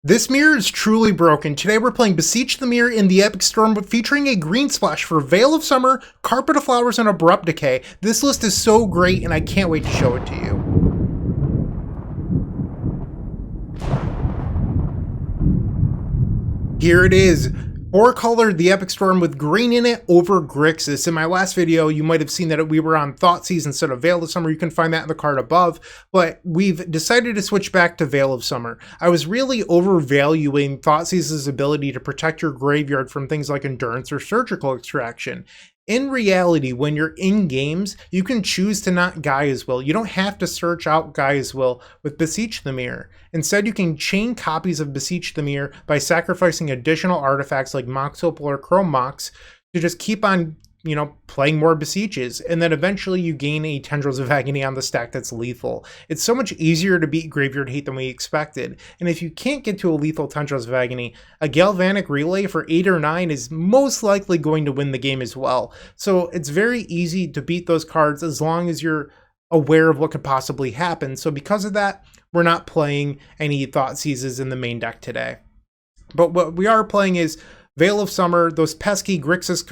This mirror is truly broken. Today we're playing Beseech the Mirror in the Epic Storm, featuring a green splash for Veil of Summer, Carpet of Flowers, and Abrupt Decay. This list is so great and I can't wait to show it to you. Here it is. 4-color the Epic Storm with green in it over Grixis. In my last video, you might have seen that we were on Thoughtseize instead of Veil of Summer. You can find that in the card above, but we've decided to switch back to Veil of Summer. I was really overvaluing Thoughtseize's ability to protect your graveyard from things like Endurance or Surgical Extraction. In reality, when you're in games, you can choose to not Gaia's Will. You don't have to search out Gaia's Will with Beseech the Mirror. Instead, you can chain copies of Beseech the Mirror by sacrificing additional artifacts like Mox Opal or Chrome Mox to just keep on, playing more Beseeches, and then eventually you gain a Tendrils of Agony on the stack that's lethal. It's so much easier to beat Graveyard Hate than we expected, and if you can't get to a lethal Tendrils of Agony, a Galvanic Relay for 8 or 9 is most likely going to win the game as well. So it's very easy to beat those cards as long as you're aware of what could possibly happen. So because of that, we're not playing any Thoughtseizes in the main deck today. But what we are playing is Veil of Summer, those pesky Grixis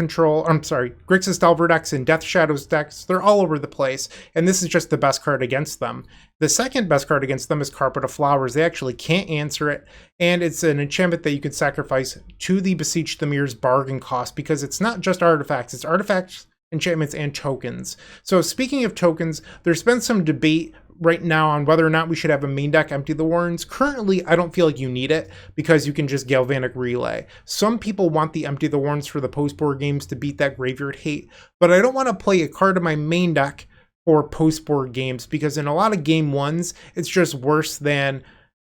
Delver decks and Death Shadows decks, they're all over the place, and this is just the best card against them. The second best card against them is Carpet of Flowers. They actually can't answer it, and it's an enchantment that you could sacrifice to the Beseech the Mirror's bargain cost, because it's not just artifacts, it's artifacts, enchantments, and tokens. So speaking of tokens, there's been some debate right now on whether or not we should have a main deck Empty the Warrens. Currently, I don't feel like you need it because you can just Galvanic Relay. Some people want the Empty the Warrens for the post-board games to beat that Graveyard Hate, but I don't want to play a card in my main deck for post-board games because in a lot of game ones, it's just worse than,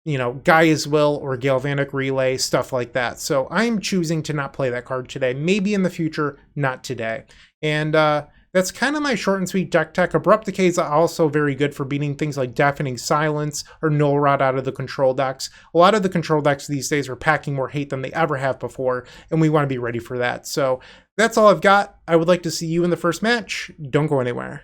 Gaia's Will or Galvanic Relay, stuff like that. So I'm choosing to not play that card today. Maybe in the future, not today. And that's kind of my short and sweet deck tech. Abrupt Decay is also very good for beating things like Deafening Silence or Null Rod out of the control decks. A lot of the control decks these days are packing more hate than they ever have before, and we want to be ready for that. So that's all I've got. I would like to see you in the first match. Don't go anywhere.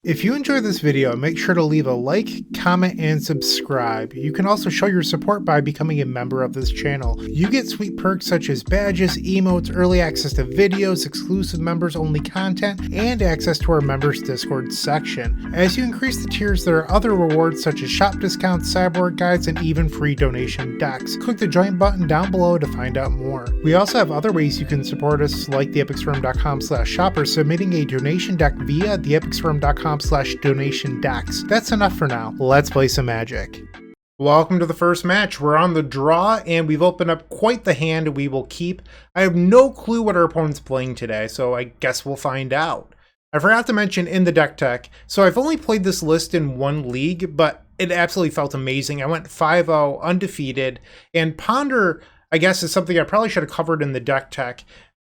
If you enjoyed this video, make sure to leave a like, comment, and subscribe. You can also show your support by becoming a member of this channel. You get sweet perks such as badges, emotes, early access to videos, exclusive members-only content, and access to our members Discord section. As you increase the tiers, there are other rewards such as shop discounts, sideboard guides, and even free donation decks. Click the join button down below to find out more. We also have other ways you can support us, like theepicstorm.com/shop or submitting a donation deck via theepicstorm.com/donation decks. That's enough for now. Let's play some Magic. Welcome to the first match. We're on the draw and we've opened up quite the hand we will keep. I have no clue what our opponent's playing today, so I guess we'll find out. I forgot to mention in the deck tech, so I've only played this list in one league, but it absolutely felt amazing. I went 5-0 undefeated, and Ponder, I guess, is something I probably should have covered in the deck tech.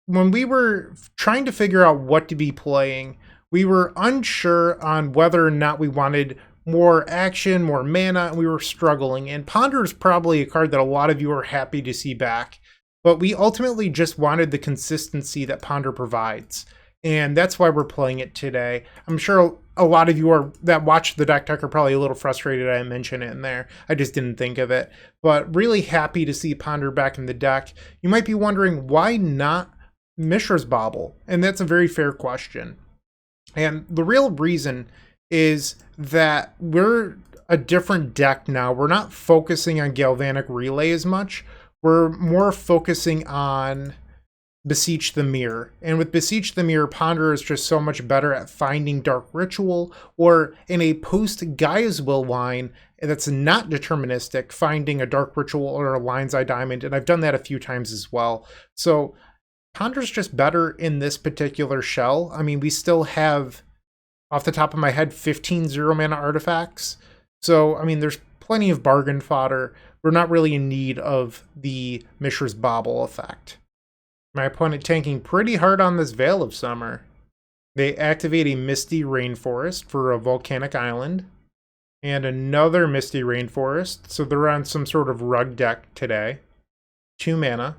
When we were trying to figure out what to be playing, we were unsure on whether or not we wanted more action, more mana, and we were struggling. And Ponder is probably a card that a lot of you are happy to see back. But we ultimately just wanted the consistency that Ponder provides. And that's why we're playing it today. I'm sure a lot of you that watch the deck tech are probably a little frustrated I mentioned it in there. I just didn't think of it. But really happy to see Ponder back in the deck. You might be wondering, why not Mishra's Bauble? And that's a very fair question. And the real reason is that we're a different deck now. We're not focusing on Galvanic Relay as much. We're more focusing on Beseech the Mirror. And with Beseech the Mirror, Ponder is just so much better at finding Dark Ritual, or in a post-Gaia's Will line that's not deterministic, finding a Dark Ritual or a Lion's Eye Diamond. And I've done that a few times as well. So Ponder's just better in this particular shell. I mean, we still have, off the top of my head, 15 0-mana artifacts. So, I mean, there's plenty of bargain fodder. We're not really in need of the Mishra's Bauble effect. My opponent tanking pretty hard on this Veil of Summer. They activate a Misty Rainforest for a Volcanic Island. And another Misty Rainforest. So they're on some sort of rug deck today. 2 mana.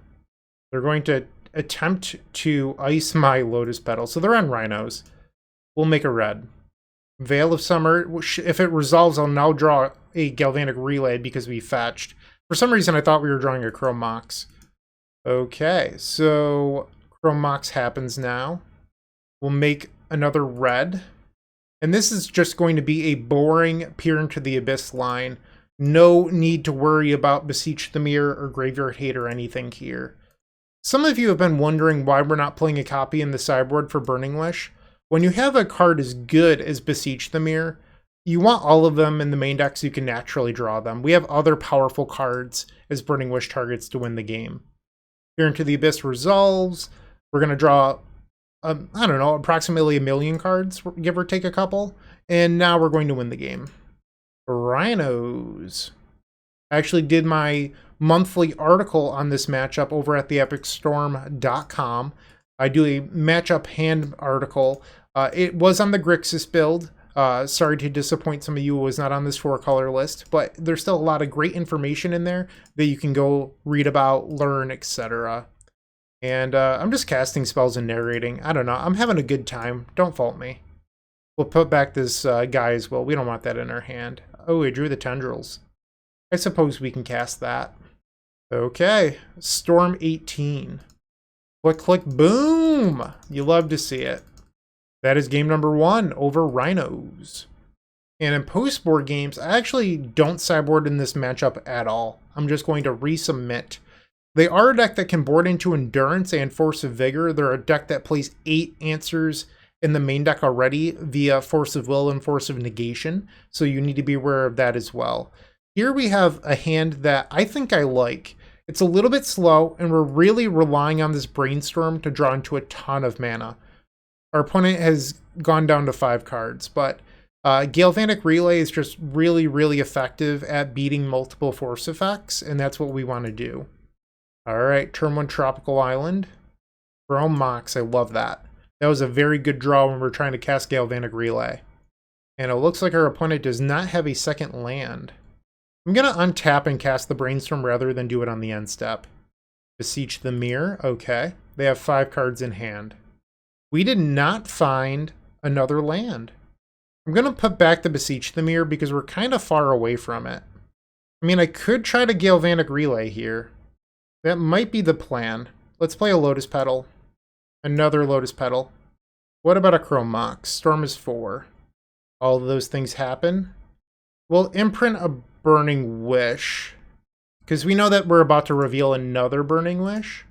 They're going to attempt to ice my Lotus Petal. So they're on Rhinos. We'll make a red. Veil of Summer, if it resolves, I'll now draw a Galvanic Relay because we fetched. For some reason, I thought we were drawing a Chrome Mox. Okay, so Chrome Mox happens now. We'll make another red. And this is just going to be a boring Peer into the Abyss line. No need to worry about Beseech the Mirror or Graveyard Hate or anything here. Some of you have been wondering why we're not playing a copy in the sideboard for Burning Wish. When you have a card as good as Beseech the Mirror, you want all of them in the main deck so you can naturally draw them. We have other powerful cards as Burning Wish targets to win the game. Peer into the Abyss resolves. We're going to draw, I don't know, approximately 1 million cards, give or take a couple. And now we're going to win the game. Rhinos. I actually did my monthly article on this matchup over at theepicstorm.com. I do a matchup hand article. It was on the Grixis build. Sorry to disappoint some of you who was not on this 4-color list, but there's still a lot of great information in there that you can go read about, learn, etc. And I'm just casting spells and narrating. I don't know. I'm having a good time. Don't fault me. We'll put back this guy as well. We don't want that in our hand. Oh, we drew the Tendrils. I suppose we can cast that. Okay. Storm 18. Click, click, boom! You love to see it. That is game number 1 over Rhinos. And in post-board games, I actually don't sideboard in this matchup at all. I'm just going to resubmit. They are a deck that can board into Endurance and Force of Vigor. They're a deck that plays 8 answers in the main deck already via Force of Will and Force of Negation. So you need to be aware of that as well. Here we have a hand that I think I like. It's a little bit slow, and we're really relying on this Brainstorm to draw into a ton of mana. Our opponent has gone down to 5 cards, but Galvanic Relay is just really, really effective at beating multiple force effects, and that's what we want to do. Alright, turn 1 Tropical Island. Chrome Mox, I love that. That was a very good draw when we're trying to cast Galvanic Relay. And it looks like our opponent does not have a second land. I'm going to untap and cast the Brainstorm rather than do it on the end step. Beseech the Mirror, okay. They have 5 cards in hand. We did not find another land. I'm going to put back the Beseech the Mirror because we're kind of far away from it. I mean, I could try to Galvanic Relay here. That might be the plan. Let's play a Lotus Petal. Another Lotus Petal. What about a Chrome Mox? Storm is 4. All of those things happen. We'll imprint a Burning Wish, because we know that we're about to reveal another Burning Wish.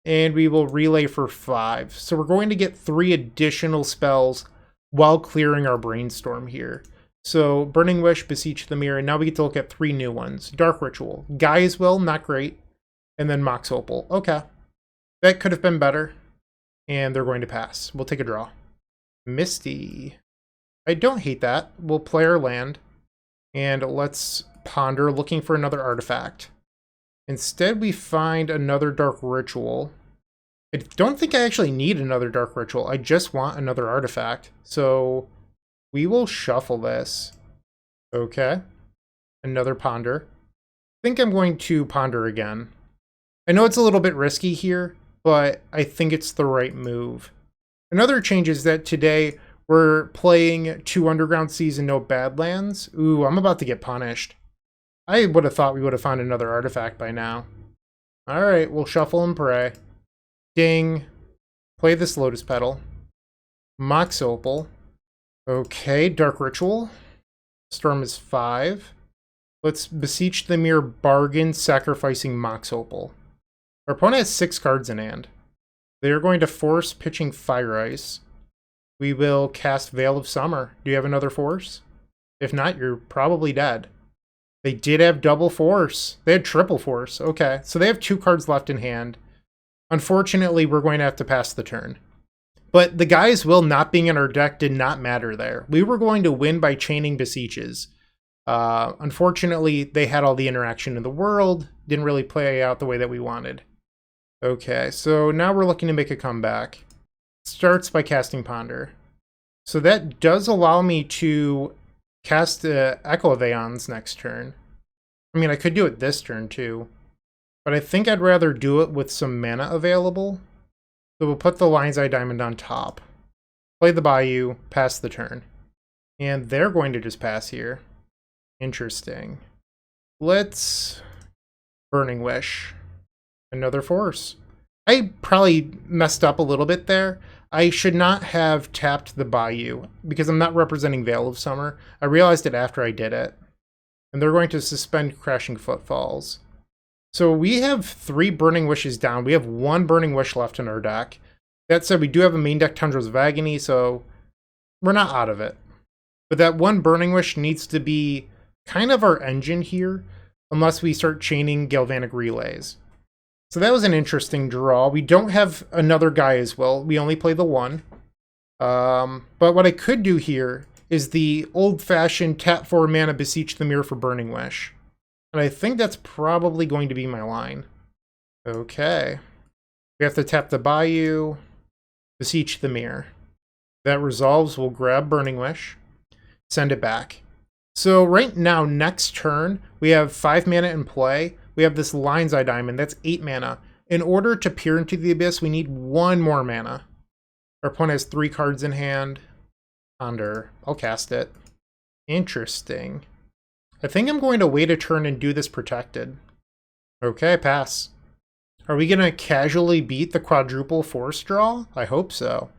And we will relay for 5. So we're going to get 3 additional spells while clearing our Brainstorm here. So Burning Wish, Beseech the Mirror, and now we get to look at 3 new ones. Dark Ritual. Gaia's Will, not great. And then Mox Opal. Okay. That could have been better. And they're going to pass. We'll take a draw. Misty. I don't hate that. We'll play our land. And let's ponder looking for another artifact. Instead, we find another Dark Ritual. I don't think I actually need another Dark Ritual. I just want another artifact. So we will shuffle this. Okay. Another ponder. I think I'm going to ponder again. I know it's a little bit risky here, but I think it's the right move. Another change is that today we're playing 2 Underground Seas and no Badlands. Ooh, I'm about to get punished. I would have thought we would have found another artifact by now. Alright, we'll shuffle and pray. Ding. Play this Lotus Petal. Mox Opal. Okay, Dark Ritual. Storm is 5. Let's Beseech the Mirror, bargain, sacrificing Mox Opal. Our opponent has 6 cards in hand. They are going to force pitching Fire Ice. We will cast Veil of Summer. Do you have another force? If not, you're probably dead. They did have double force. They had triple force. Okay, so they have 2 cards left in hand. Unfortunately, we're going to have to pass the turn. But the Gaia's Will not being in our deck did not matter there. We were going to win by chaining Beseeches. Unfortunately, they had all the interaction in the world. Didn't really play out the way that we wanted. Okay, so now we're looking to make a comeback. Starts by casting Ponder. So that does allow me to cast Echo of Aeons next turn. I mean, I could do it this turn too. But I think I'd rather do it with some mana available. So we'll put the Lion's Eye Diamond on top. Play the Bayou, pass the turn. And they're going to just pass here. Interesting. Let's Burning Wish. Another force. I probably messed up a little bit there. I should not have tapped the Bayou because I'm not representing Veil of Summer. I realized it after I did it. And they're going to suspend Crashing Footfalls. So we have 3 Burning Wishes down. We have 1 Burning Wish left in our deck. That said, we do have a main deck Tendrils of Agony, so we're not out of it. But that 1 Burning Wish needs to be kind of our engine here, unless we start chaining Galvanic Relays. So that was an interesting draw. We don't have another guy as well. We only play the 1. But what I could do here is the old-fashioned tap 4 mana Beseech the Mirror for Burning Wish. And I think that's probably going to be my line. Okay. We have to tap the Bayou, Beseech the Mirror. That resolves, we'll grab Burning Wish, send it back. So right now, next turn, we have 5 mana in play. We have this Lion's Eye Diamond, that's 8 mana. In order to peer into the Abyss, we need 1 more mana. Our opponent has 3 cards in hand. Ponder. I'll cast it. Interesting. I think I'm going to wait a turn and do this protected. Okay, pass. Are we going to casually beat the quadruple force draw? I hope so.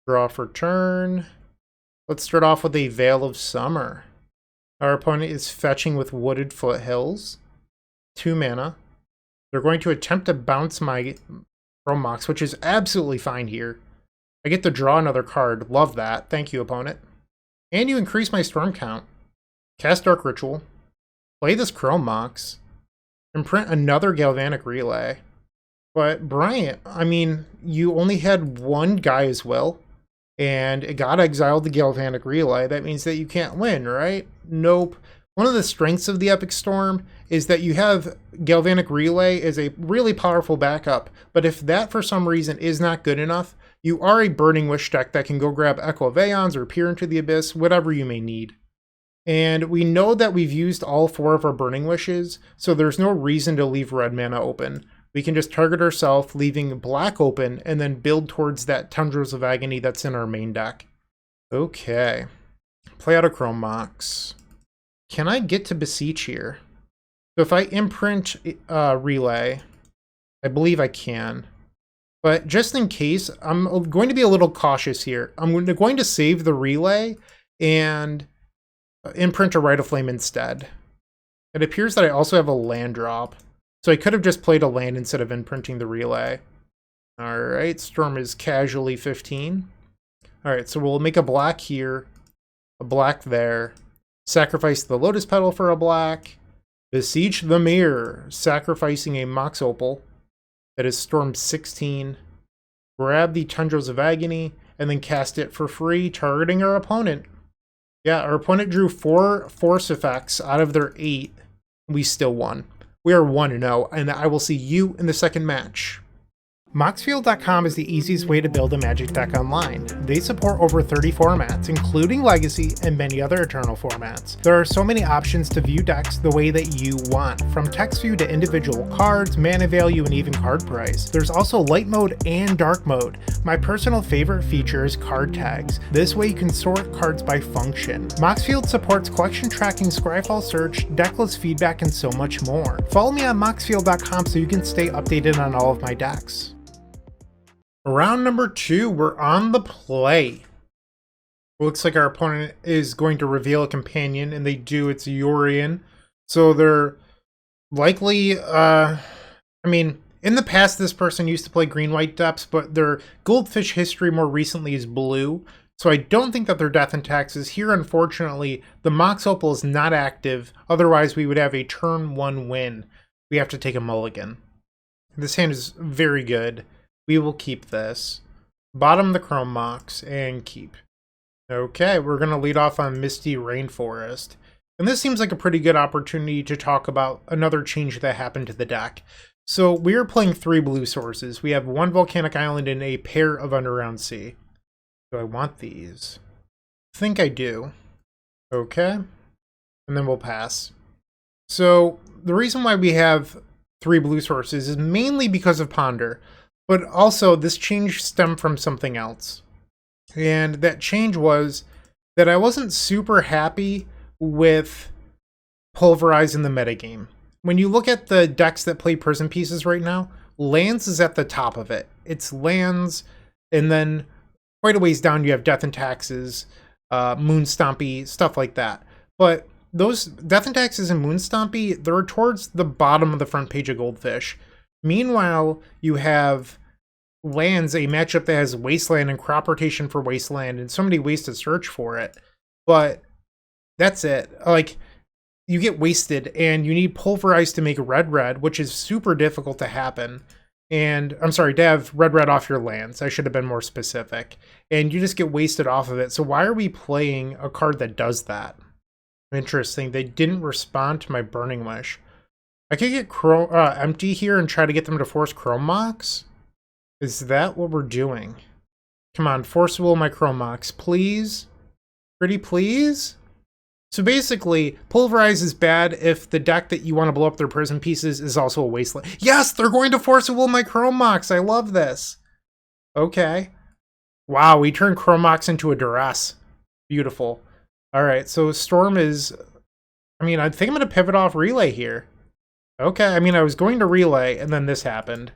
Draw for turn. Let's start off with a Veil of Summer. Our opponent is fetching with Wooded Foothills. 2 mana. They're going to attempt to bounce my Chrome Mox, which is absolutely fine here. I get to draw another card. Love that. Thank you, opponent. And you increase my storm count. Cast Dark Ritual. Play this Chrome Mox. Imprint another Galvanic Relay. But Bryant, I mean, you only had 1 guy as well. And it got exiled the Galvanic Relay. That means that you can't win, right? Nope. One of the strengths of the Epic Storm is that you have Galvanic Relay as a really powerful backup. But if that for some reason is not good enough, you are a Burning Wish deck that can go grab Echo of Aeons or Peer into the Abyss, whatever you may need. And we know that we've used all 4 of our Burning Wishes, so there's no reason to leave red mana open. We can just target ourselves, leaving black open, and then build towards that Tendrils of Agony that's in our main deck. Okay. Play out a Chrome Mox. Can I get to Beseech here? So if I imprint Relay, I believe I can. But just in case, I'm going to be a little cautious here. I'm going to save the Relay and imprint a Rite of Flame instead. It appears that I also have a land drop. So I could have just played a land instead of imprinting the Relay. Alright, Storm is casually 15. Alright, so we'll make a black here, a black there. Sacrifice the Lotus Petal for a black. Beseech the Mirror, sacrificing a Mox Opal. That is Storm 16. Grab the Tendrils of Agony, and then cast it for free, targeting our opponent. Yeah, our opponent drew 4 force effects out of their 8. We still won. We are 1-0, and I will see you in the second match. Moxfield.com is the easiest way to build a Magic deck online. They support over 30 formats, including Legacy and many other Eternal formats. There are so many options to view decks the way that you want, from text view to individual cards, mana value, and even card price. There's also light mode and dark mode. My personal favorite feature is card tags. This way you can sort cards by function. Moxfield supports collection tracking, Scryfall search, decklist feedback, and so much more. Follow me on Moxfield.com so you can stay updated on all of my decks. Round number 2, we're on the play. Looks like our opponent is going to reveal a companion, and they do. It's Yorion. So they're likely, I mean, in the past this person used to play green-white depths, but their Goldfish history more recently is blue. So I don't think that they're Death and Taxes. Here, unfortunately, the Mox Opal is not active. Otherwise, we would have a turn 1 win. We have to take a mulligan. This hand is very good. We will keep this. Bottom the Chrome Mox and keep. Okay, we're going to lead off on Misty Rainforest. And this seems like a pretty good opportunity to talk about another change that happened to the deck. So we are playing 3 blue sources. We have 1 Volcanic Island and a pair of Underground Sea. Do I want these? I think I do. Okay. And then we'll pass. So the reason why we have 3 blue sources is mainly because of Ponder. But also, this change stemmed from something else. And that change was that I wasn't super happy with Pulverize in the metagame. when you look at the decks that play Prison Pieces right now, lands is at the top of it. It's lands, and then quite a ways down you have Death and Taxes, Moon Stompy, stuff like that. But those Death and Taxes and Moon Stompy, they're towards the bottom of the front page of Goldfish. Meanwhile, you have lands, a matchup that has Wasteland and crop rotation for Wasteland, and so many ways to search for it. But that's it. Like, you get wasted, and you need Pulverize to make red, which is super difficult to happen. And, I'm sorry, to have red off your lands. I should have been more specific. And you just get wasted off of it. So why are we playing a card that does that? Interesting. They didn't respond to my Burning Wish. I could get Empty here and try to get them to force Chrome Mox? Is that what we're doing? Come on, force will my Chrome Mox, please? Pretty please? So basically, Pulverize is bad if the deck that you want to blow up their Prison Pieces is also a Wasteland. Yes, they're going to force will my Chrome Mox. I love this. Okay. Wow, we turned Chrome Mox into a Duress. Beautiful. All right, so Storm is... I mean, I think I'm going to pivot off Relay here. Okay, I mean, I was going to Relay, and then this happened.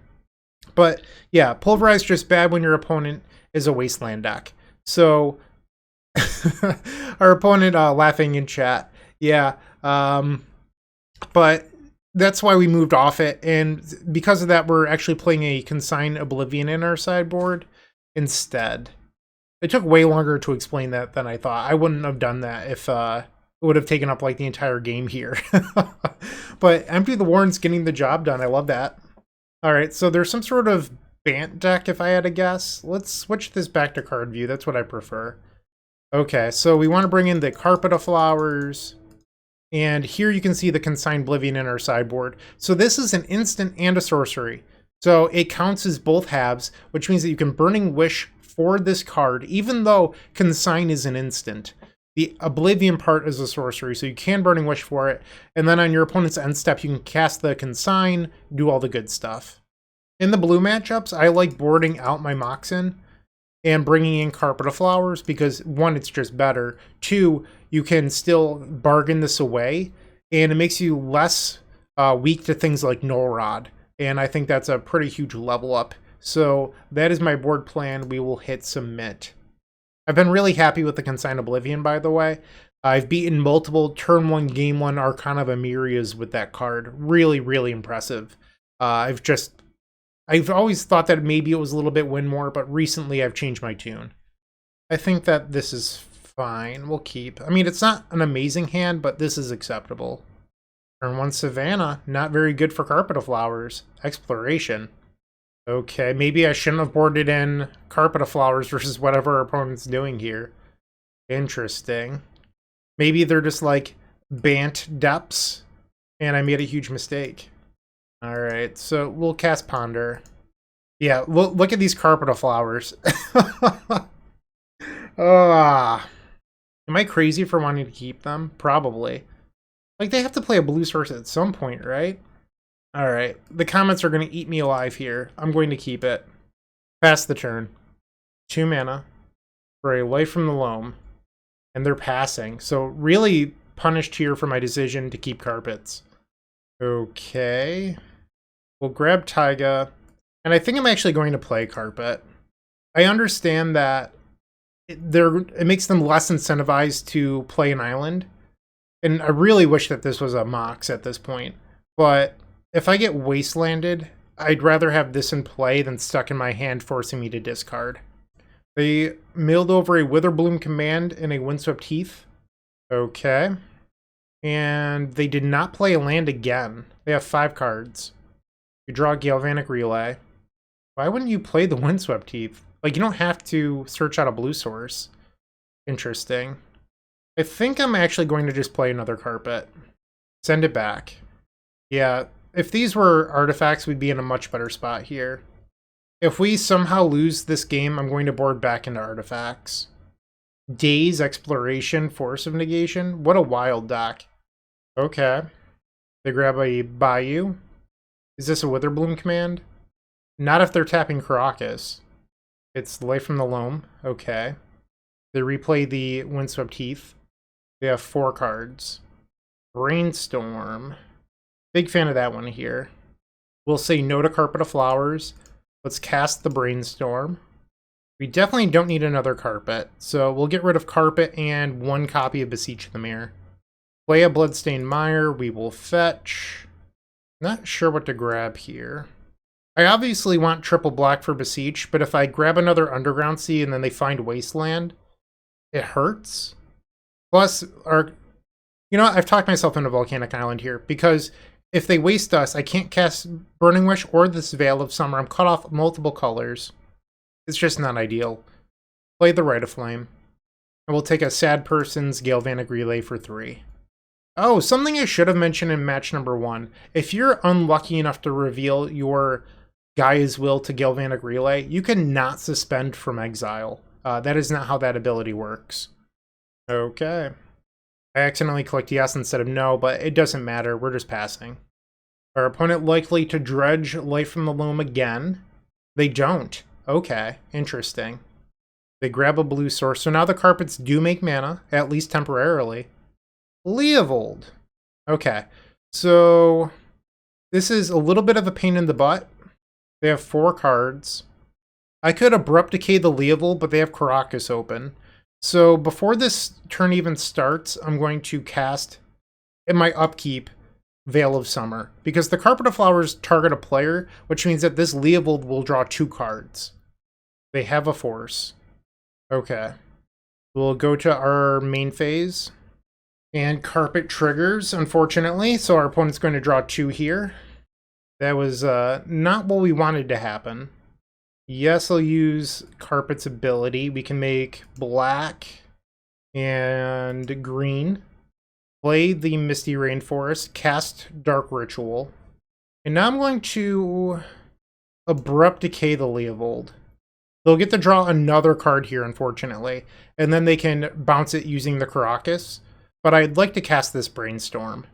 But, yeah, Pulverize is just bad when your opponent is a Wasteland deck. So... our opponent laughing in chat. Yeah. But that's why we moved off it. And because of that, we're actually playing a Consign Oblivion in our sideboard instead. It took way longer to explain that than I thought. I wouldn't have done that if it would have taken up like the entire game here. But Empty the Warren's getting the job done. I love that. All right. So there's some sort of Bant deck, if I had to guess. Let's switch this back to card view. That's what I prefer. Okay, so we want to bring in the Carpet of Flowers, and here you can see the Consigned Oblivion in our sideboard. So this is an instant and a sorcery. So it counts as both halves, which means that you can Burning Wish for this card, even though Consign is an instant. The Oblivion part is a sorcery, so you can Burning Wish for it, and then on your opponent's end step, you can cast the Consign, do all the good stuff. In the blue matchups, I like boarding out my Moxen and bringing in Carpet of Flowers because, one, it's just better. Two, you can still bargain this away, and it makes you less weak to things like Null Rod. And I think that's a pretty huge level up. So that is my board plan. We will hit submit. I've been really happy with the Consigned Oblivion, by the way. I've beaten multiple turn 1, game 1 Arcana of Emerias with that card. Really, really impressive. I've always thought that maybe it was a little bit win more, but recently I've changed my tune. I think that this is fine. We'll keep. I mean, it's not an amazing hand, but this is acceptable. Turn 1 Savannah. Not very good for Carpet of Flowers. Exploration. Okay, maybe I shouldn't have boarded in Carpet of Flowers versus whatever our opponent's doing here. Interesting. Maybe they're just like Bant Depths, and I made a huge mistake. Alright, so we'll cast Ponder. Yeah, look at these Carpet of Flowers. Am I crazy for wanting to keep them? Probably. Like, they have to play a blue source at some point, right? Alright, the comments are going to eat me alive here. I'm going to keep it. Pass the turn. 2 mana for a Life from the Loam. And they're passing. So really punished here for my decision to keep Carpets. Okay. We'll grab Taiga. And I think I'm actually going to play Carpet. I understand that it makes them less incentivized to play an island. And I really wish that this was a Mox at this point. But if I get Wastelanded, I'd rather have this in play than stuck in my hand forcing me to discard. They milled over a Witherbloom Command and a Windswept Heath. Okay. And they did not play a land again. They have 5 cards. You draw Galvanic Relay. Why wouldn't you play the Windswept Heath? Like, you don't have to search out a blue source. Interesting. I think I'm actually going to just play another Carpet. Send it back. Yeah, if these were artifacts, we'd be in a much better spot here. If we somehow lose this game, I'm going to board back into artifacts. Daze, Exploration, Force of Negation. What a wild deck. Okay. They grab a Bayou. Is this a Witherbloom command? Not if they're tapping Caracas. It's Life from the Loam. Okay. They replay the Windswept Heath. They have 4 cards. Brainstorm. Big fan of that one here. We'll say no to Carpet of Flowers. Let's cast the Brainstorm. We definitely don't need another Carpet, so we'll get rid of Carpet and one copy of Beseech the Mirror. Play a Bloodstained Mire. We will fetch. Not sure what to grab here. I obviously want triple black for Beseech, but if I grab another Underground Sea and then they find Wasteland, it hurts. Plus, you know what? I've talked myself into Volcanic Island here, because if they waste us, I can't cast Burning Wish or this Veil of Summer. I'm cut off multiple colors. It's just not ideal. Play the Rite of Flame. And we'll take a Sad Person's Galvanic Relay for 3. Oh, something I should have mentioned in match number 1. If you're unlucky enough to reveal your Gaia's Will to Galvanic Relay, you cannot suspend from exile. That is not how that ability works. Okay. I accidentally clicked yes instead of no, but it doesn't matter. We're just passing. Our opponent likely to dredge Life from the Loam again. They don't. Okay, interesting. They grab a blue source, so now the carpets do make mana, at least temporarily. Leovold. Okay, so this is a little bit of a pain in the butt. They have 4 cards. I could Abrupt Decay the Leovold, but they have Karakas open. So before this turn even starts, I'm going to cast, in my upkeep, Veil of Summer. Because the Carpet of Flowers target a player, which means that this Leovold will draw 2 cards. They have a force. Okay. We'll go to our main phase. And Carpet triggers, unfortunately, so our opponent's going to draw 2 here. That was not what we wanted to happen. Yes, I'll use Carpet's ability. We can make black and green. Play the Misty Rainforest, cast Dark Ritual. And now I'm going to Abrupt Decay the Leovold. They'll get to draw another card here, unfortunately. And then they can bounce it using the Karakas. But I'd like to cast this Brainstorm.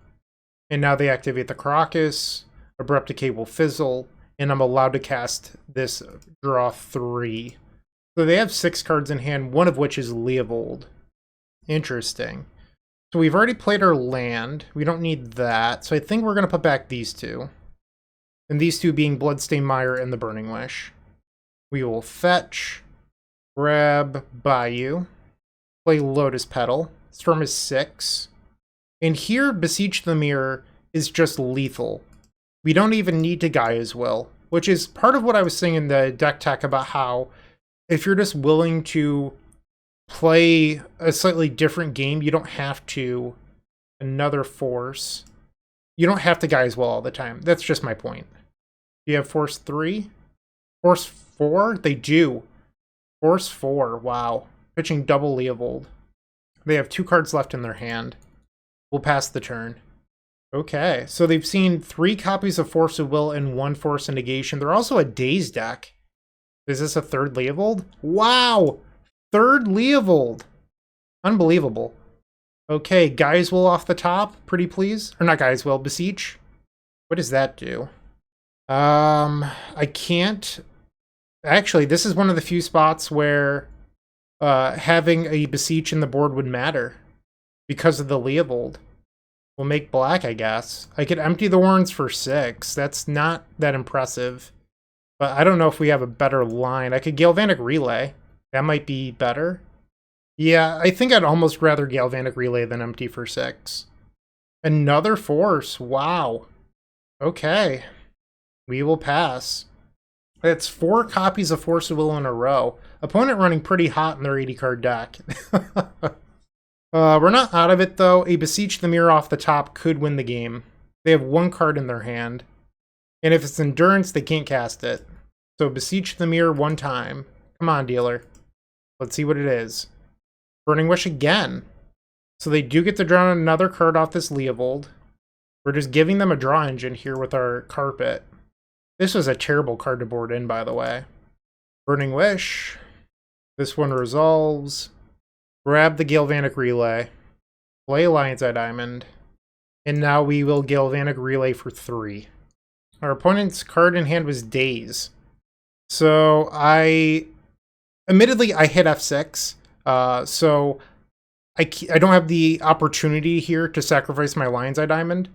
And now they activate the Karakas. Abrupt Decay will fizzle, and I'm allowed to cast this draw 3. So they have 6 cards in hand, one of which is Leovold. Interesting. So we've already played our land. We don't need that. So I think we're going to put back these 2. And these 2 being Bloodstained Mire and the Burning Wish. We will fetch, grab Bayou, play Lotus Petal. Storm is 6. And here, Beseech the Mirror is just lethal. We don't even need to Gaia's Will, which is part of what I was saying in the deck tech about how if you're just willing to play a slightly different game, you don't have to another force. You don't have to Gaia's Will all the time. That's just my point. Do you have Force 3? Force 4? They do. Force 4. Wow. Pitching double Leovold. They have 2 cards left in their hand. We'll pass the turn. Okay, so they've seen 3 copies of Force of Will and 1 Force of Negation. They're also a Daze deck. Is this a 3rd Leovold? Wow! 3rd Leovold! Unbelievable. Okay, Gaia's Will off the top, pretty please. Or not Gaia's Will, Beseech. What does that do? I can't... Actually, this is one of the few spots where having a Beseech in the board would matter. Because of the Leovold. We'll make black, I guess. I could empty the Warrens for 6. That's not that impressive. But I don't know if we have a better line. I could Galvanic Relay. That might be better. Yeah, I think I'd almost rather Galvanic Relay than empty for 6. Another force. Wow. Okay. We will pass. That's 4 copies of Force of Will in a row. Opponent running pretty hot in their 80-card deck. We're not out of it, though. A Beseech the Mirror off the top could win the game. They have 1 card in their hand. And if it's Endurance, they can't cast it. So Beseech the Mirror 1 time. Come on, dealer. Let's see what it is. Burning Wish again. So they do get to draw another card off this Leovold. We're just giving them a draw engine here with our Carpet. This was a terrible card to board in, by the way. Burning Wish. This one resolves. Grab the Galvanic Relay. Play Lion's Eye Diamond. And now we will Galvanic Relay for 3. Our opponent's card in hand was Daze. So admittedly, I hit F6. So I don't have the opportunity here to sacrifice my Lion's Eye Diamond.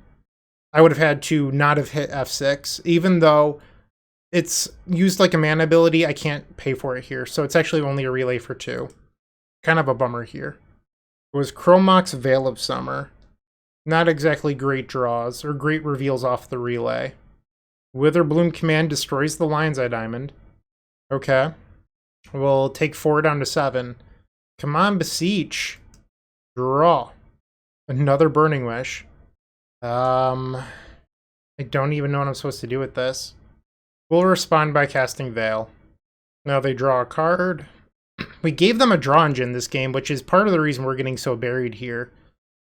I would have had to not have hit F6, even though it's used like a mana ability. I can't pay for it here, so it's actually only a relay for 2. Kind of a bummer here. It was Chromox Veil of Summer. Not exactly great draws, or great reveals off the relay. Witherbloom Command destroys the Lion's Eye Diamond. Okay. We'll take 4 down to 7. Come on, Beseech. Draw. Another Burning Wish. I don't even know what I'm supposed to do with this. We'll respond by casting Veil. Now they draw a card. We gave them a draw engine this game, which is part of the reason we're getting so buried here.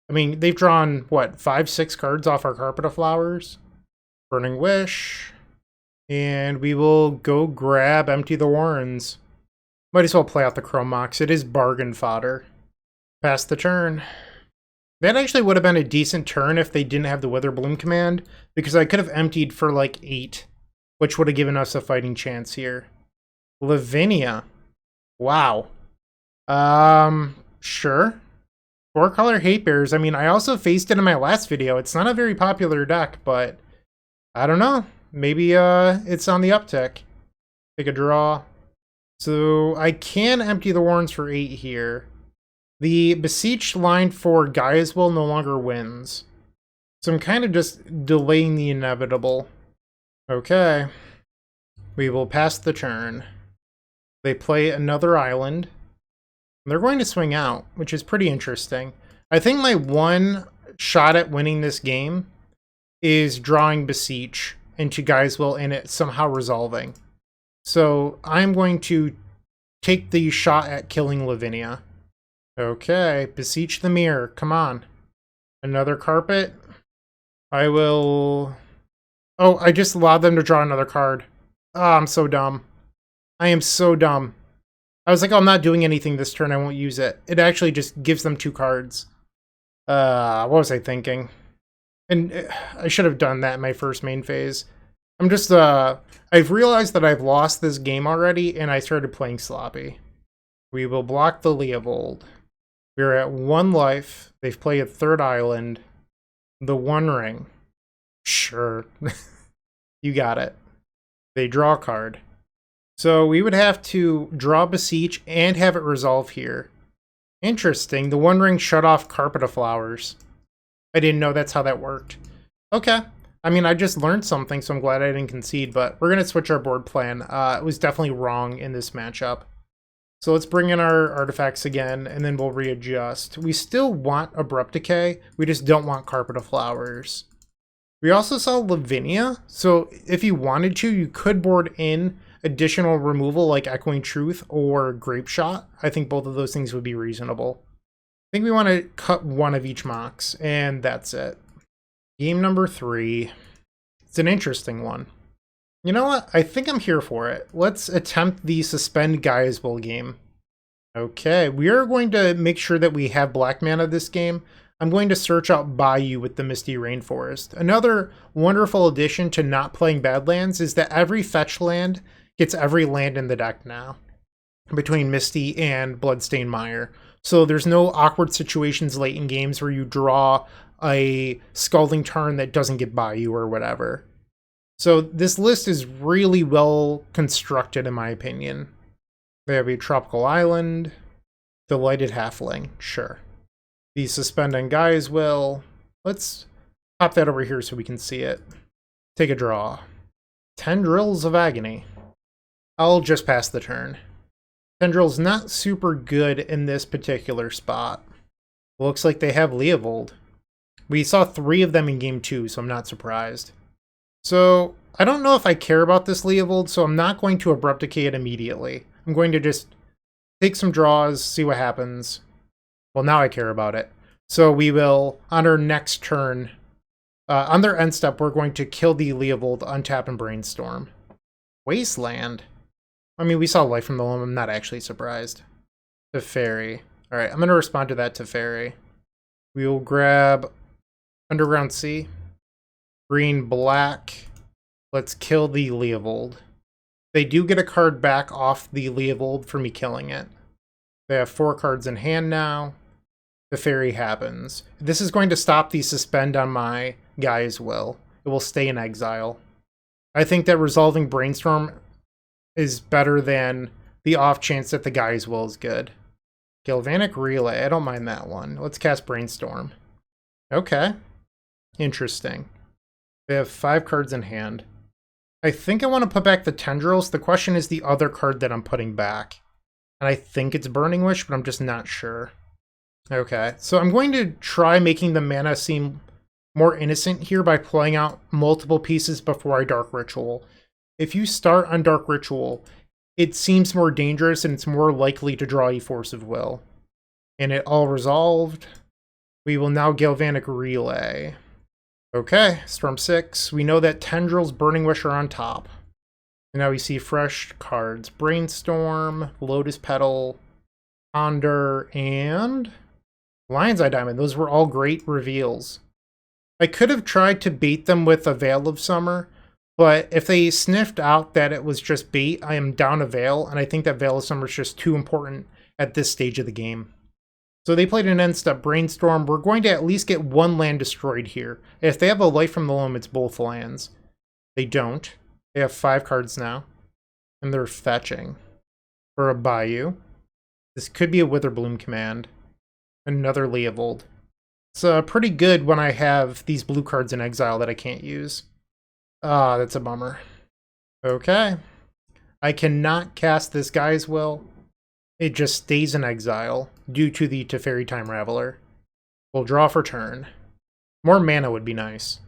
I mean, they've drawn, what, 5-6 cards off our Carpet of Flowers? Burning Wish. And we will go grab Empty the Warrens. Might as well play out the Chromox. It is bargain fodder. Pass the turn. That actually would have been a decent turn if they didn't have the Witherbloom command, because I could have emptied for like 8, which would have given us a fighting chance here. Lavinia. Wow. Sure. 4-color Hate Bears. I mean, I also faced it in my last video. It's not a very popular deck, but I don't know. Maybe it's on the uptick. Take a draw. So I can empty the Warrens for 8 here. The Beseech line for Gaia's Will no longer wins. So I'm kind of just delaying the inevitable. Okay. We will pass the turn. They play another island. They're going to swing out, which is pretty interesting. I think my one shot at winning this game is drawing Beseech into Gaia's Will and it somehow resolving. So I'm going to take the shot at killing Lavinia. Okay, Beseech the Mirror, come on. Another carpet. I will... Oh, I just allowed them to draw another card. Oh, I'm so dumb. I am so dumb. I was like, oh, I'm not doing anything this turn, I won't use it. It actually just gives them 2 cards. What was I thinking? And I should have done that in my first main phase. I'm just, I've realized that I've lost this game already, and I started playing sloppy. We will block the Leovold. We're at 1 life. They've played a 3rd island. The One Ring. Sure. You got it. They draw a card. So we would have to draw Beseech and have it resolve here. Interesting. The One Ring shut off Carpet of Flowers. I didn't know that's how that worked. Okay. I mean, I just learned something, so I'm glad I didn't concede, but we're going to switch our board plan. It was definitely wrong in this matchup. So let's bring in our artifacts again, and then we'll readjust. We still want Abrupt Decay. We just don't want Carpet of Flowers. We also saw Lavinia, so if you wanted to, you could board in additional removal like Echoing Truth or Grapeshot. I think both of those things would be reasonable. I think we want to cut 1 of each Mox, and that's it. Game number 3. It's an interesting one. You know what? I think I'm here for it. Let's attempt the Suspend Gaia's Will game. Okay, we are going to make sure that we have black mana this game. I'm going to search out Bayou with the Misty Rainforest. Another wonderful addition to not playing Badlands is that every fetch land gets every land in the deck now, between Misty and Bloodstained Mire. So there's no awkward situations late in games where you draw a Scalding Tarn that doesn't get Bayou or whatever. So this list is really well constructed in my opinion. They have a Tropical Island, Delighted Halfling, sure. The Suspend on Gaia's Will. Let's pop that over here so we can see it. Take a draw. Tendrils of Agony. I'll just pass the turn. Tendril's not super good in this particular spot. Looks like they have Leovold. We saw 3 of them in game 2, so I'm not surprised. So, I don't know if I care about this Leovold, so I'm not going to Abrupt Decay it immediately. I'm going to just take some draws, see what happens. Well, now I care about it. So we will, on our next turn, on their end step, we're going to kill the Leovold, untap, and Brainstorm. Wasteland. I mean, we saw Life from the Loam. I'm not actually surprised. Teferi. All right, I'm going to respond to that Teferi. We will grab Underground Sea. Green, black. Let's kill the Leovold. They do get a card back off the Leovold for me killing it. They have 4 cards in hand now. The Fairy happens. This is going to stop the Suspend on my Gaia's Will. It will stay in exile. I think that resolving Brainstorm is better than the off chance that the Gaia's Will is good. Galvanic Relay, I don't mind that one. Let's cast Brainstorm. Okay. Interesting. We have 5 cards in hand. I think I want to put back the Tendrils. The question is the other card that I'm putting back. And I think it's Burning Wish, but I'm just not sure. Okay, so I'm going to try making the mana seem more innocent here by playing out multiple pieces before I Dark Ritual. If you start on Dark Ritual, it seems more dangerous and it's more likely to draw a Force of Will. And it all resolved. We will now Galvanic Relay. Okay, Storm 6. We know that Tendrils, Burning Wish are on top. And now we see fresh cards. Brainstorm, Lotus Petal, Ponder, and Lion's Eye Diamond. Those were all great reveals. I could have tried to bait them with a Veil of Summer, but if they sniffed out that it was just bait, I am down a Veil, and I think that Veil of Summer is just too important at this stage of the game. So they played an end step Brainstorm. We're going to at least get 1 land destroyed here. If they have a Life from the Loam, it's both lands. They don't. They have 5 cards now. And they're fetching for a Bayou. This could be a Witherbloom command. Another Leovold. It's pretty good when I have these blue cards in exile that I can't use. Ah, that's a bummer. Okay. I cannot cast this Gaia's Will. It just stays in exile due to the Teferi Time Raveler. We'll draw for turn. More mana would be nice.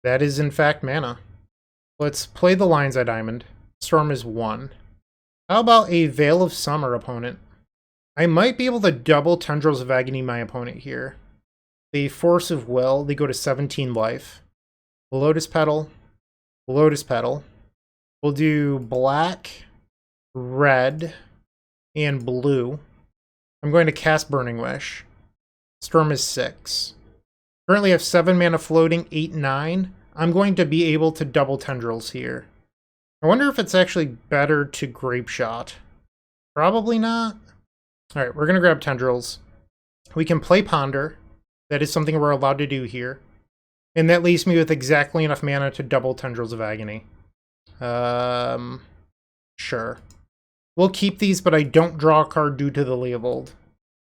That is in fact mana. Let's play the Lion's Eye Diamond. Storm is 1. How about a Veil of Summer opponent? I might be able to double Tendrils of Agony my opponent here. The Force of Will, they go to 17 life. Lotus Petal, Lotus Petal. We'll do black, red, and blue. I'm going to cast Burning Wish. Storm is 6. Currently have 7 mana floating, 8, 9. I'm going to be able to double Tendrils here. I wonder if it's actually better to Grapeshot. Probably not. Alright, we're going to grab Tendrils. We can play Ponder. That is something we're allowed to do here. And that leaves me with exactly enough mana to double Tendrils of Agony. Sure. We'll keep these, but I don't draw a card due to the Leovold.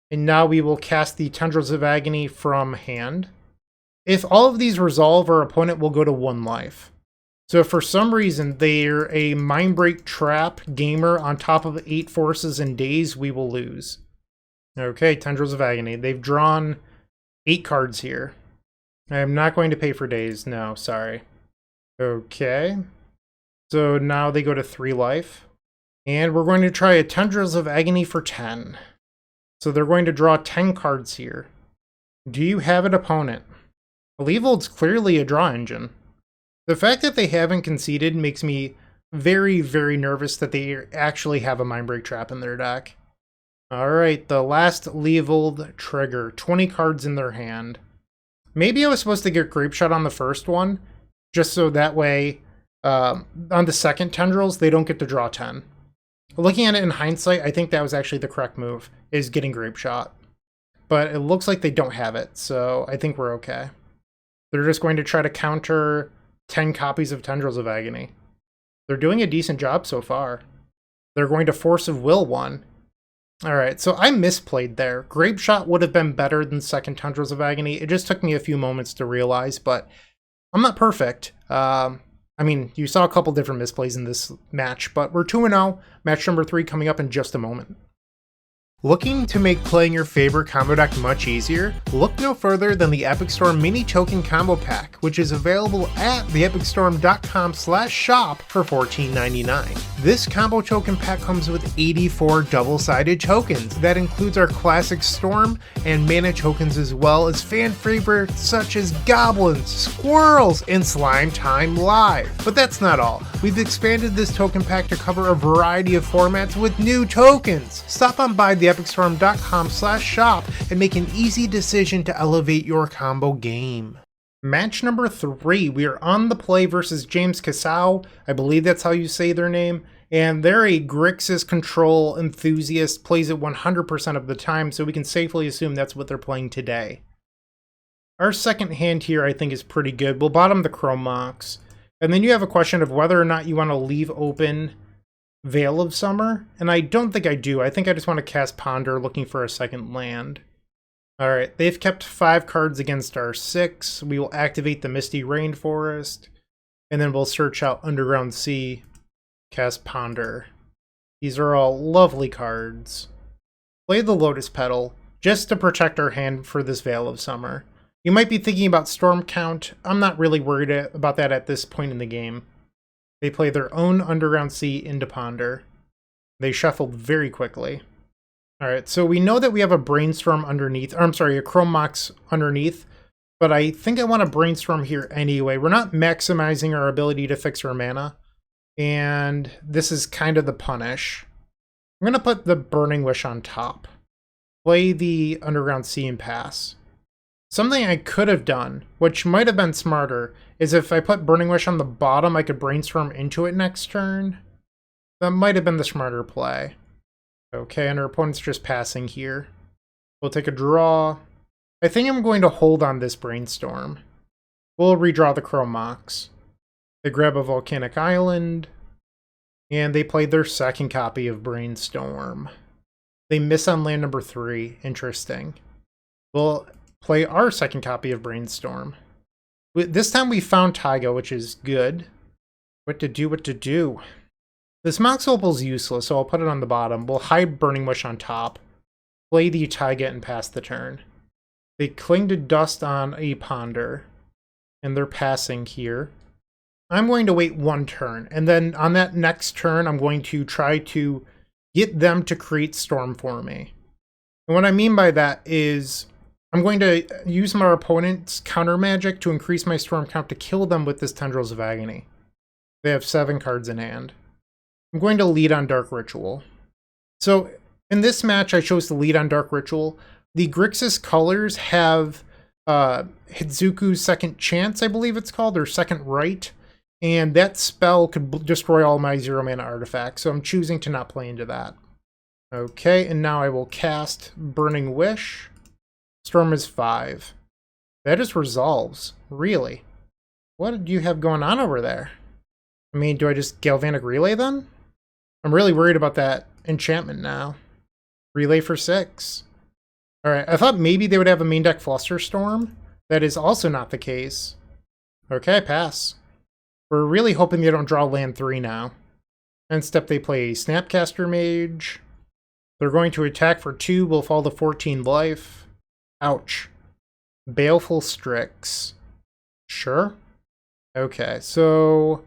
And now we will cast the Tendrils of Agony from hand. If all of these resolve, our opponent will go to 1 life. So if for some reason they're a Mindbreak Trap gamer on top of 8 forces and days, we will lose. Okay, Tendrils of Agony. They've drawn 8 cards here. I am not going to pay for days. No, sorry. Okay. So now they go to 3 life. And we're going to try a Tendrils of Agony for 10. So they're going to draw 10 cards here. Do you have an opponent? Leovold's clearly a draw engine. The fact that they haven't conceded makes me very, very nervous that they actually have a Mindbreak Trap in their deck. Alright, the last Leovold trigger. 20 cards in their hand. Maybe I was supposed to get Grapeshot on the first one, just so that way, on the second Tendrils, they don't get to draw 10. Looking at it in hindsight, I think that was actually the correct move, is getting Grapeshot. But it looks like they don't have it, so I think we're okay. They're just going to try to counter 10 copies of Tendrils of Agony. They're doing a decent job so far. They're going to Force of Will 1. Alright, so I misplayed there. Grapeshot would have been better than second Tendrils of Agony. It just took me a few moments to realize, but I'm not perfect. I mean, you saw a couple different misplays in this match, but we're 2-0. Match number 3 coming up in just a moment. Looking to make playing your favorite combo deck much easier? Look no further than the Epic Storm Mini Token Combo Pack, which is available at theepicstorm.com/shop for $14.99. This combo token pack comes with 84 double-sided tokens. That includes our classic Storm and mana tokens, as well as fan favorites such as Goblins, Squirrels, and Slime Time Live. But that's not all. We've expanded this token pack to cover a variety of formats with new tokens. Stop on by theepicstorm.com/shop and make an easy decision to elevate your combo game. Match number 3, we are on the play versus James Casau. I believe that's how you say their name. And they're a Grixis control enthusiast, plays it 100% of the time, so we can safely assume that's what they're playing today. Our second hand here, I think, is pretty good. We'll bottom the Chrome Mox. And then you have a question of whether or not you want to leave open Veil of Summer. And I don't think I do. I think I just want to cast Ponder looking for a second land. Alright, they've kept 5 cards against our 6. We will activate the Misty Rainforest. And then we'll search out Underground Sea, cast Ponder. These are all lovely cards. Play the Lotus Petal, just to protect our hand for this Veil of Summer. You might be thinking about Storm Count. I'm not really worried about that at this point in the game. They play their own Underground Sea into Ponder. They shuffled very quickly. Alright, so we know that we have a Brainstorm underneath, or I'm sorry, a Chrome Mox underneath, but I think I want to Brainstorm here anyway. We're not maximizing our ability to fix our mana, and this is kind of the punish. I'm going to put the Burning Wish on top. Play the Underground Sea and pass. Something I could have done, which might have been smarter, is if I put Burning Wish on the bottom, I could Brainstorm into it next turn. That might have been the smarter play. Okay, and our opponent's just passing here. We'll take a draw. I think I'm going to hold on this Brainstorm. We'll redraw the Chrome Mox. They grab a Volcanic Island, and they play their second copy of Brainstorm. They miss on land number 3. Interesting. We'll play our second copy of Brainstorm. This time we found Taiga, which is good. What to do? This Mox Opal's useless, so I'll put it on the bottom. We'll hide Burning Wish on top. Play the Taiga and pass the turn. They cling to dust on a Ponder. And they're passing here. I'm going to wait 1 turn, and then on that next turn, I'm going to try to get them to create Storm for me. And what I mean by that is I'm going to use my opponent's counter magic to increase my Storm count to kill them with this Tendrils of Agony. They have 7 cards in hand. I'm going to lead on Dark Ritual. So in this match, I chose to lead on Dark Ritual. The Grixis colors have Hitsuku's Second Chance, I believe it's called, or Second Right. And that spell could destroy all my 0 mana artifacts, so I'm choosing to not play into that. Okay, and now I will cast Burning Wish. Storm is 5. That just resolves. Really? What do you have going on over there? I mean, do I just Galvanic Relay then? I'm really worried about that enchantment now. Relay for 6. Alright, I thought maybe they would have a main deck Flusterstorm. That is also not the case. Okay, pass. We're really hoping they don't draw land 3 now. End step, they play a Snapcaster Mage. They're going to attack for 2. We'll fall to 14 life. Ouch. Baleful Strix. Sure. Okay, so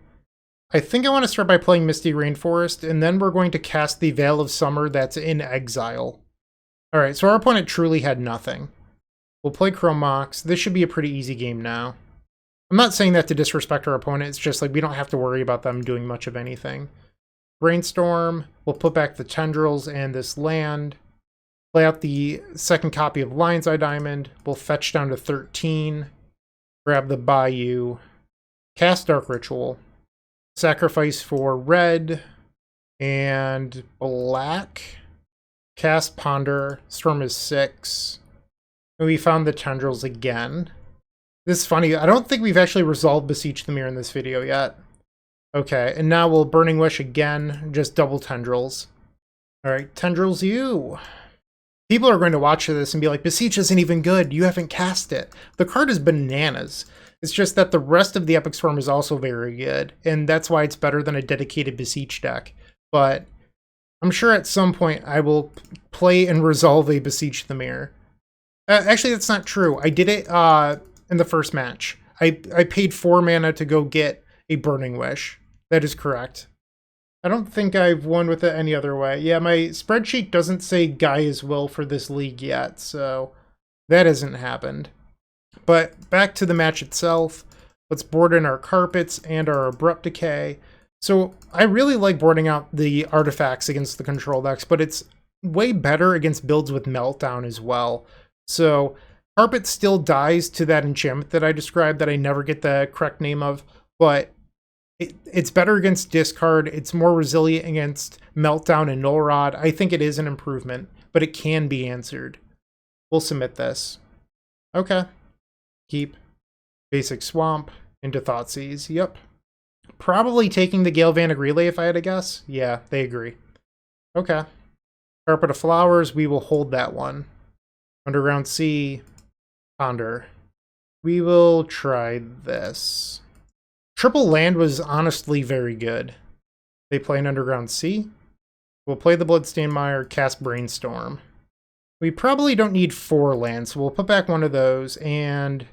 I think I want to start by playing Misty Rainforest, and then we're going to cast the Veil of Summer that's in exile. Alright, so our opponent truly had nothing. We'll play Chrome Mox. This should be a pretty easy game now. I'm not saying that to disrespect our opponent, it's just like we don't have to worry about them doing much of anything. Brainstorm, we'll put back the Tendrils and this land. Play out the second copy of Lion's Eye Diamond. We'll fetch down to 13. Grab the Bayou. Cast Dark Ritual. Sacrifice for red and black. Cast Ponder. Storm is 6. And we found the Tendrils again. This is funny. I don't think we've actually resolved Beseech the Mirror in this video yet. Okay, and now we'll Burning Wish again. Just double Tendrils. Alright, Tendrils you. People are going to watch this and be like, Beseech isn't even good. You haven't cast it. The card is bananas. It's just that the rest of the Epic Storm is also very good. And that's why it's better than a dedicated Beseech deck. But I'm sure at some point I will play and resolve a Beseech the Mirror. Actually, that's not true. I did it in the first match. I paid 4 mana to go get a Burning Wish. That is correct. I don't think I've won with it any other way. Yeah, my spreadsheet doesn't say Gaia's Will for this league yet, so that hasn't happened. But back to the match itself. Let's board in our Carpets and our Abrupt Decay. So I really like boarding out the artifacts against the control decks, but it's way better against builds with Meltdown as well. So Carpet still dies to that enchantment that I described that I never get the correct name of, but it's better against discard. It's more resilient against Meltdown and Null Rod. I think it is an improvement, but it can be answered. We'll submit this. Okay. Keep. Basic Swamp into Thoughtseize. Yep. Probably taking the Galvanic Relay if I had to guess. Yeah, they agree. Okay. Carpet of Flowers, we will hold that one. Underground Sea, Ponder. We will try this. Triple land was honestly very good. They play an Underground Sea. We'll play the Bloodstained Mire, cast Brainstorm. We probably don't need 4 lands, so we'll put back one of those and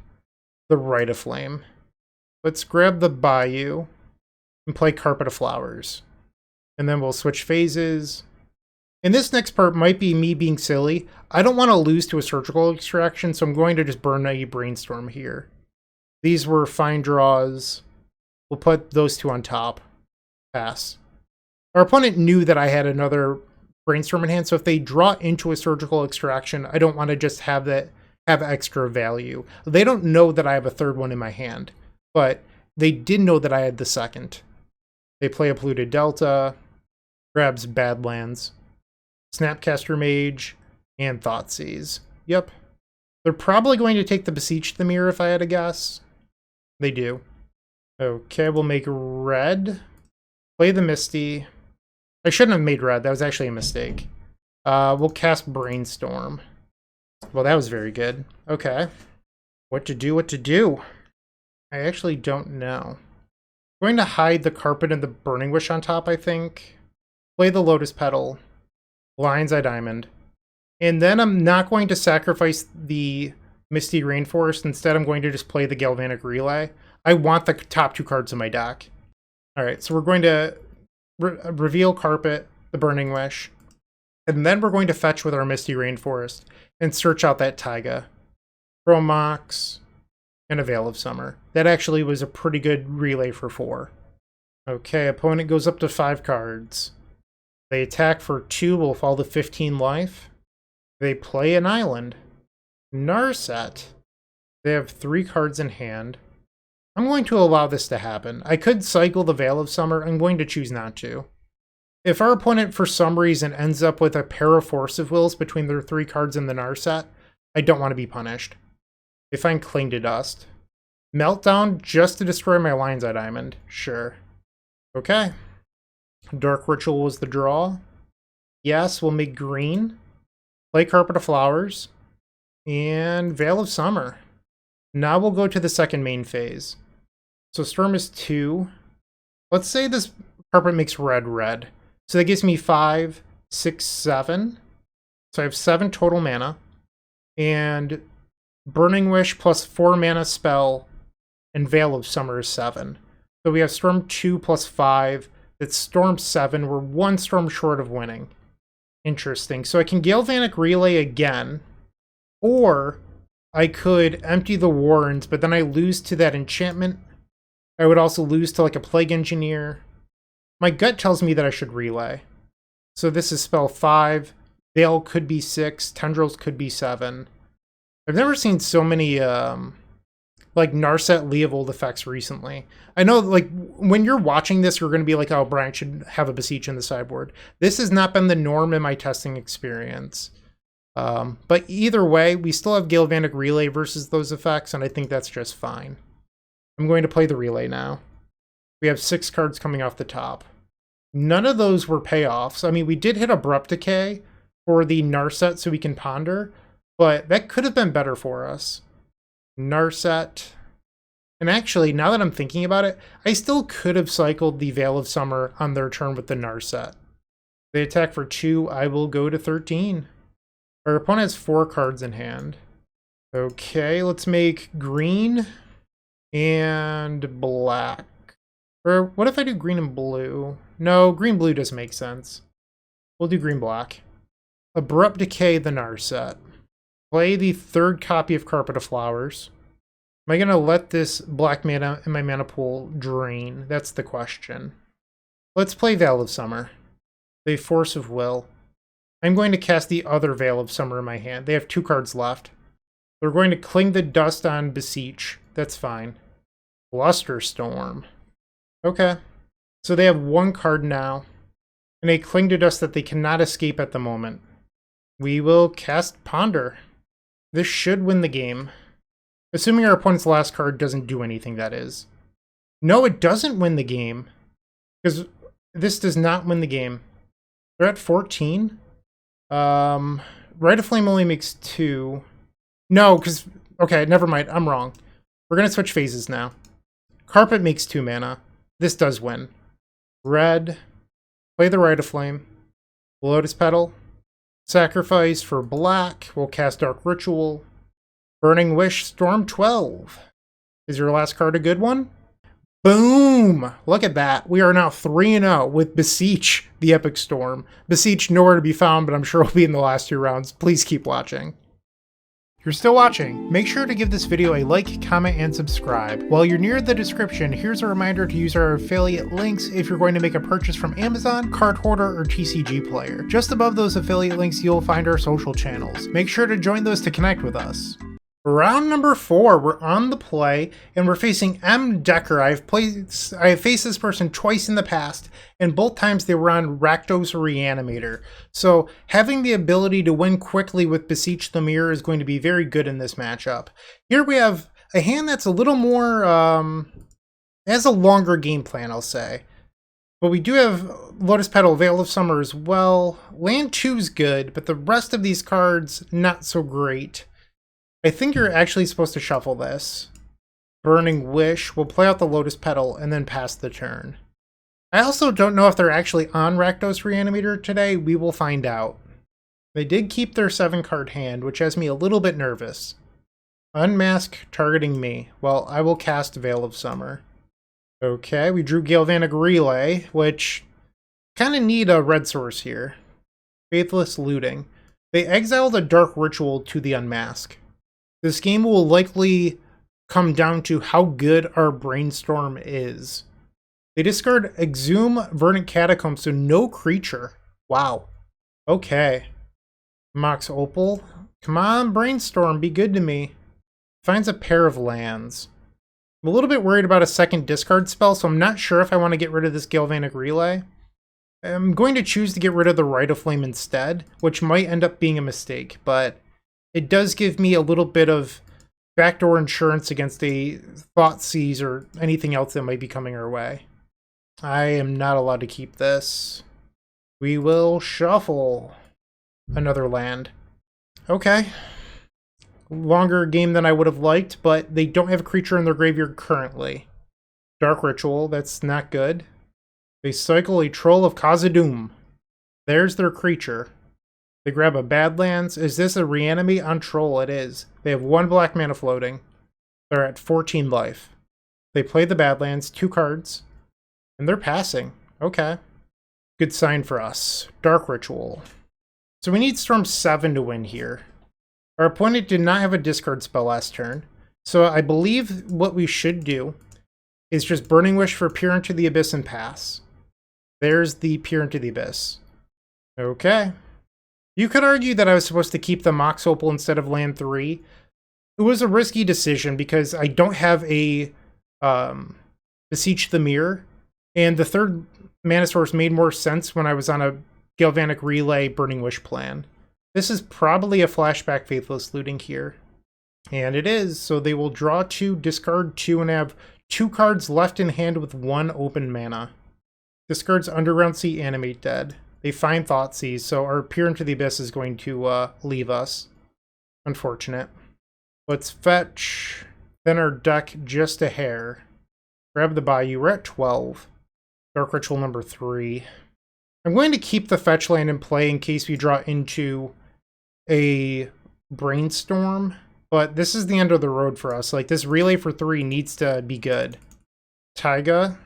the Rite of Flame. Let's grab the Bayou and play Carpet of Flowers. And then we'll switch phases. And this next part might be me being silly. I don't want to lose to a Surgical Extraction, so I'm going to just burn a Brainstorm here. These were fine draws. We'll put those 2 on top. Pass. Our opponent knew that I had another Brainstorm in hand, so if they draw into a Surgical Extraction, I don't want to just have that have extra value. They don't know that I have a third one in my hand, but they did know that I had the second. They play a Polluted Delta, grabs Badlands, Snapcaster Mage, and Thoughtseize. Yep. They're probably going to take the Beseech the Mirror if I had to guess. They do. Okay, we'll make red. Play the Misty. I shouldn't have made red. That was actually a mistake. We'll cast Brainstorm. Well, that was very good. Okay. What to do, what to do? I actually don't know. I'm going to hide the Carpet and the Burning Wish on top, I think. Play the Lotus Petal. Lion's Eye Diamond. And then I'm not going to sacrifice the Misty Rainforest. Instead, I'm going to just play the Galvanic Relay. I want the top 2 cards in my deck. Alright, so we're going to reveal Carpet, the Burning Wish. And then we're going to fetch with our Misty Rainforest and search out that Taiga. Throw Mox and a Veil of Summer. That actually was a pretty good relay for 4. Okay, opponent goes up to 5 cards. They attack for 2, will fall to 15 life. They play an island. Narset. They have 3 cards in hand. I'm going to allow this to happen. I could cycle the Veil of Summer. I'm going to choose not to. If our opponent, for some reason, ends up with a pair of Force of Wills between their 3 cards in the Narset, I don't want to be punished. They find Cling to Dust. Meltdown just to destroy my Lion's Eye Diamond. Sure. Okay. Dark Ritual was the draw. Yes, we'll make green. Play Carpet of Flowers. And Veil of Summer. Now we'll go to the second main phase. So Storm is 2. Let's say this Carpet makes red. So that gives me 5, 6, 7. So I have 7 total mana. And Burning Wish plus 4 mana spell and Veil of Summer is 7. So we have Storm 2 plus 5. That's Storm 7. We're 1 Storm short of winning. Interesting. So I can Galvanic Relay again. Or I could empty the Warrens, but then I lose to that enchantment. I would also lose to like a Plague Engineer. My gut tells me that I should relay. So this is spell 5. Veil could be 6. Tendrils could be 7. I've never seen so many like Narset Leovold effects recently. I know like when you're watching this, you're going to be like, oh, Bryant should have a Beseech in the sideboard. This has not been the norm in my testing experience. But either way, we still have Galvanic Relay versus those effects, and I think that's just fine. I'm going to play the Relay now. We have 6 cards coming off the top. None of those were payoffs. I mean, we did hit Abrupt Decay for the Narset so we can ponder, but that could have been better for us. Narset. And actually, now that I'm thinking about it, I still could have cycled the Veil of Summer on their turn with the Narset. They attack for 2. I will go to 13. Our opponent has 4 cards in hand. Okay, let's make green and black. Or what if I do green and blue? No, green-blue doesn't make sense. We'll do green-black. Abrupt Decay the Narset. Play the 3rd copy of Carpet of Flowers. Am I going to let this black mana in my mana pool drain? That's the question. Let's play Veil of Summer. The Force of Will. I'm going to cast the other Veil of Summer in my hand. They have 2 cards left. They're going to Cling the Dust on Beseech. That's fine. Blusterstorm. Okay. So they have 1 card now. And a Cling to Dust that they cannot escape at the moment. We will cast Ponder. This should win the game. Assuming our opponent's last card doesn't do anything, that is. No, it doesn't win the game. Because this does not win the game. They're at 14. Rite of Flame only makes 2. No, because... Okay, never mind. I'm wrong. We're going to switch phases now. Carpet makes 2 mana. This does win. Red. Play the Rite of Flame. Lotus Petal. Sacrifice for black. We'll cast Dark Ritual. Burning Wish, Storm 12. Is your last card a good one? Boom! Look at that. We are now 3-0 with Beseech the Epic Storm. Beseech nowhere to be found, but I'm sure will be in the last 2 rounds. Please keep watching. If you're still watching, make sure to give this video a like, comment, and subscribe. While you're near the description, here's a reminder to use our affiliate links if you're going to make a purchase from Amazon, Card Hoarder, or TCG Player. Just above those affiliate links, you'll find our social channels. Make sure to join those to connect with us. Round number 4, we're on the play, and we're facing M. Decker. I have faced this person twice in the past, and both times they were on Rakdos Reanimator. So having the ability to win quickly with Beseech the Mirror is going to be very good in this matchup. Here we have a hand that's a little more, has a longer game plan, I'll say. But we do have Lotus Petal, Veil of Summer as well. Land 2's good, but the rest of these cards, not so great. I think you're actually supposed to shuffle this. Burning Wish. We'll play out the Lotus Petal and then pass the turn. I also don't know if they're actually on Rakdos Reanimator today. We will find out. They did keep their 7-card hand, which has me a little bit nervous. Unmask targeting me. Well, I will cast Veil of Summer. Okay, we drew Galvanic Relay, which kind of need a red source here. Faithless Looting. They exiled a Dark Ritual to the Unmask. This game will likely come down to how good our Brainstorm is. They discard Exhume, Verdant Catacomb, so no creature. Wow. Okay. Mox Opal. Come on, Brainstorm, be good to me. Finds a pair of lands. I'm a little bit worried about a second discard spell, so I'm not sure if I want to get rid of this Galvanic Relay. I'm going to choose to get rid of the Rite of Flame instead, which might end up being a mistake, but it does give me a little bit of backdoor insurance against a Thoughtseize or anything else that might be coming our way. I am not allowed to keep this. We will shuffle another land. Okay. Longer game than I would have liked, but they don't have a creature in their graveyard currently. Dark Ritual, that's not good. They cycle a Troll of Khazad-dûm. There's their creature. They grab a Badlands. Is this a Reanimate on Troll? It is. They have 1 black mana floating. They're at 14 life. They play the Badlands, 2 cards, and they're passing. Okay. Good sign for us. Dark Ritual. So we need Storm 7 to win here. Our opponent did not have a discard spell last turn, so I believe what we should do is just Burning Wish for Peer into the Abyss and pass. There's the Peer into the Abyss. Okay. You could argue that I was supposed to keep the Mox Opal instead of land 3. It was a risky decision because I don't have a Beseech the Mirror, and the 3rd mana source made more sense when I was on a Galvanic Relay Burning Wish plan. This is probably a flashback Faithless Looting here. And it is, so they will draw 2, discard 2, and have 2 cards left in hand with 1 open mana. Discards Underground Sea, Animate Dead. They find Thoughtseize, so our Peer into the Abyss is going to leave us. Unfortunate. Let's fetch. Then our deck just a hair. Grab the Bayou. We're at 12. Dark Ritual number 3. I'm going to keep the fetch land in play in case we draw into a Brainstorm, but this is the end of the road for us. Like, this Relay for 3 needs to be good. Taiga.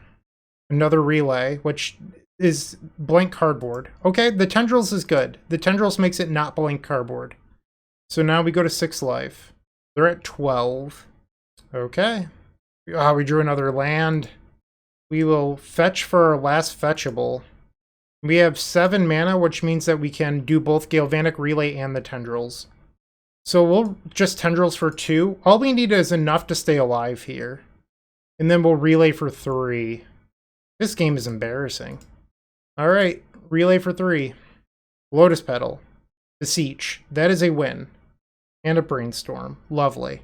Another Relay, which is blank cardboard. Okay, the Tendrils is good. The Tendrils makes it not blank cardboard. So now we go to 6 life. They're at 12. Okay. We drew another land. We will fetch for our last fetchable. We have 7 mana, which means that we can do both Galvanic Relay and the Tendrils. So we'll just Tendrils for 2. All we need is enough to stay alive here. And then we'll Relay for 3. This game is embarrassing. Alright, Relay for 3. Lotus Petal. Beseech. That is a win. And a Brainstorm. Lovely.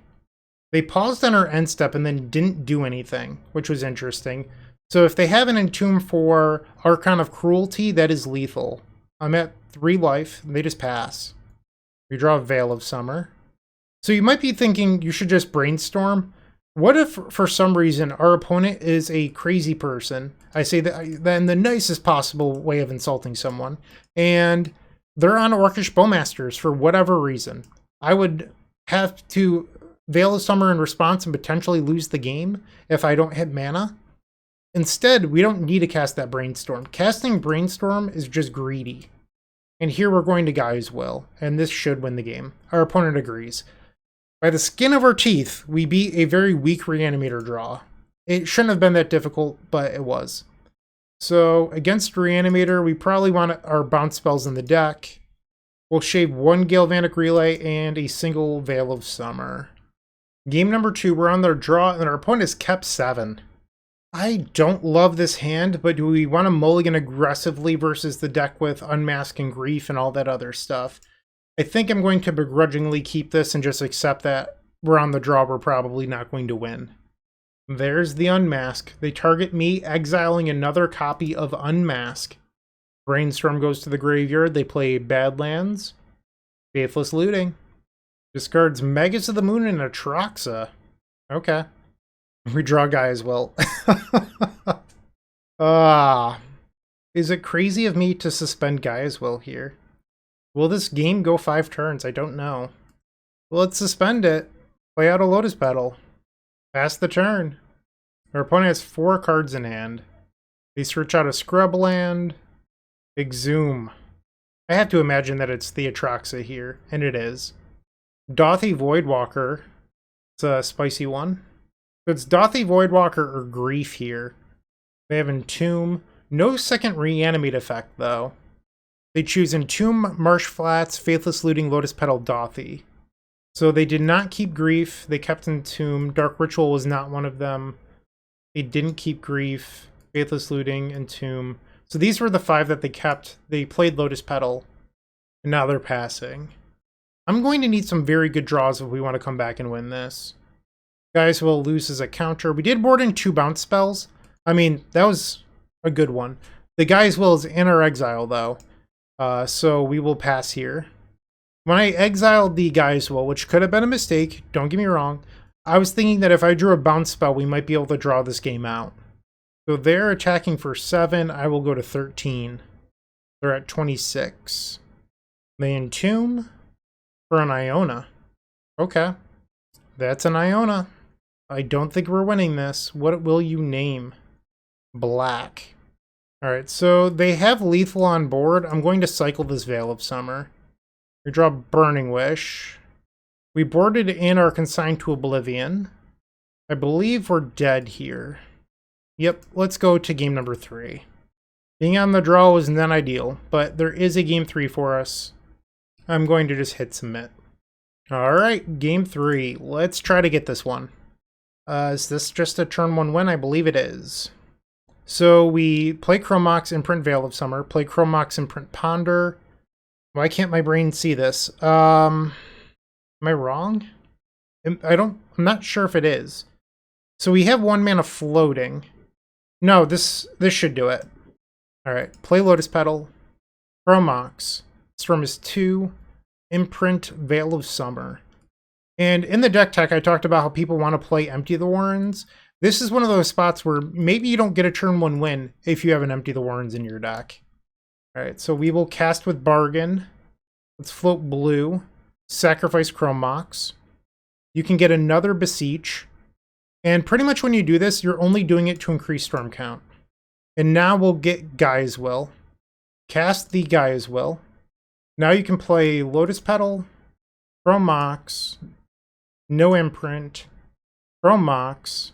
They paused on our end step and then didn't do anything, which was interesting. So if they have an Entomb for Archon of Cruelty, that is lethal. I'm at 3 life, and they just pass. We draw a Veil of Summer. So you might be thinking you should just brainstorm. What if, for some reason, our opponent is a crazy person? I say that in the nicest possible way of insulting someone. And they're on Orcish Bowmasters for whatever reason. I would have to Veil of Summer in response and potentially lose the game if I don't hit mana. Instead, we don't need to cast that Brainstorm. Casting Brainstorm is just greedy. And here we're going to Gaia's Will, and this should win the game. Our opponent agrees. By the skin of our teeth, we beat a very weak Reanimator draw. It shouldn't have been that difficult, but it was. So, against Reanimator, we probably want our bounce spells in the deck. We'll shave 1 Galvanic Relay and a single Veil of Summer. Game number 2, we're on their draw, and our opponent has kept 7. I don't love this hand, but do we want to mulligan aggressively versus the deck with Unmask and Grief and all that other stuff? I think I'm going to begrudgingly keep this and just accept that we're on the draw, we're probably not going to win. There's the Unmask. They target me, exiling another copy of Unmask. Brainstorm goes to the graveyard. They play Badlands. Faithless Looting. Discards Magus of the Moon and Atraxa. Okay. We draw Gaia's Will. Is it crazy of me to suspend Gaia's Will here? Will this game go 5 turns? I don't know. Well, let's suspend it. Play out a Lotus Petal. Pass the turn. Our opponent has 4 cards in hand. They search out a Scrubland. Exhume. I have to imagine that it's the Atraxa here, and it is. Dauthi Voidwalker. It's a spicy one. So it's Dauthi Voidwalker or Grief here. They have Entomb. No second reanimate effect, though. They choose Entomb, Marsh Flats, Faithless Looting, Lotus Petal, Dauthi. So they did not keep Grief. They kept Entomb. Dark Ritual was not one of them. They didn't keep Grief. Faithless Looting, Entomb. So these were the 5 that they kept. They played Lotus Petal. And now they're passing. I'm going to need some very good draws if we want to come back and win this. Gaia's Will loses a counter. We did board in 2 bounce spells. I mean, that was a good one. The Gaia's Will is in our exile, though. So we will pass here. When I exiled the Gaia's Will, which could have been a mistake, don't get me wrong, I was thinking that if I drew a bounce spell, we might be able to draw this game out. So they're attacking for 7. I will go to 13. They're at 26. They Entomb for an Iona. Okay. That's an Iona. I don't think we're winning this. What will you name? Black. Alright, so they have lethal on board. I'm going to cycle this Veil of Summer. We draw Burning Wish. We boarded in our Consigned to Oblivion. I believe we're dead here. Yep, let's go to game number 3. Being on the draw was not ideal, but there is a game 3 for us. I'm going to just hit submit. Alright, game 3. Let's try to get this one. Is this just a turn 1 win? I believe it is. So we play Chromox, imprint Veil of Summer, play Chromox, imprint Ponder. Why can't my brain see this? Am I wrong? I'm not sure if it is. So we have 1 mana floating. No, this should do it. Alright, play Lotus Petal, Chromox, Storm is 2, imprint Veil of Summer. And in the deck tech, I talked about how people want to play Empty the Warrens. This is one of those spots where maybe you don't get a turn 1 win if you have an Empty the Warrens in your deck. Alright, so we will cast with Bargain. Let's float blue. Sacrifice Chromox. You can get another Beseech. And pretty much when you do this, you're only doing it to increase storm count. And now we'll get Gaia's Will. Cast the Gaia's Will. Now you can play Lotus Petal, Chromox, no imprint, Chromox,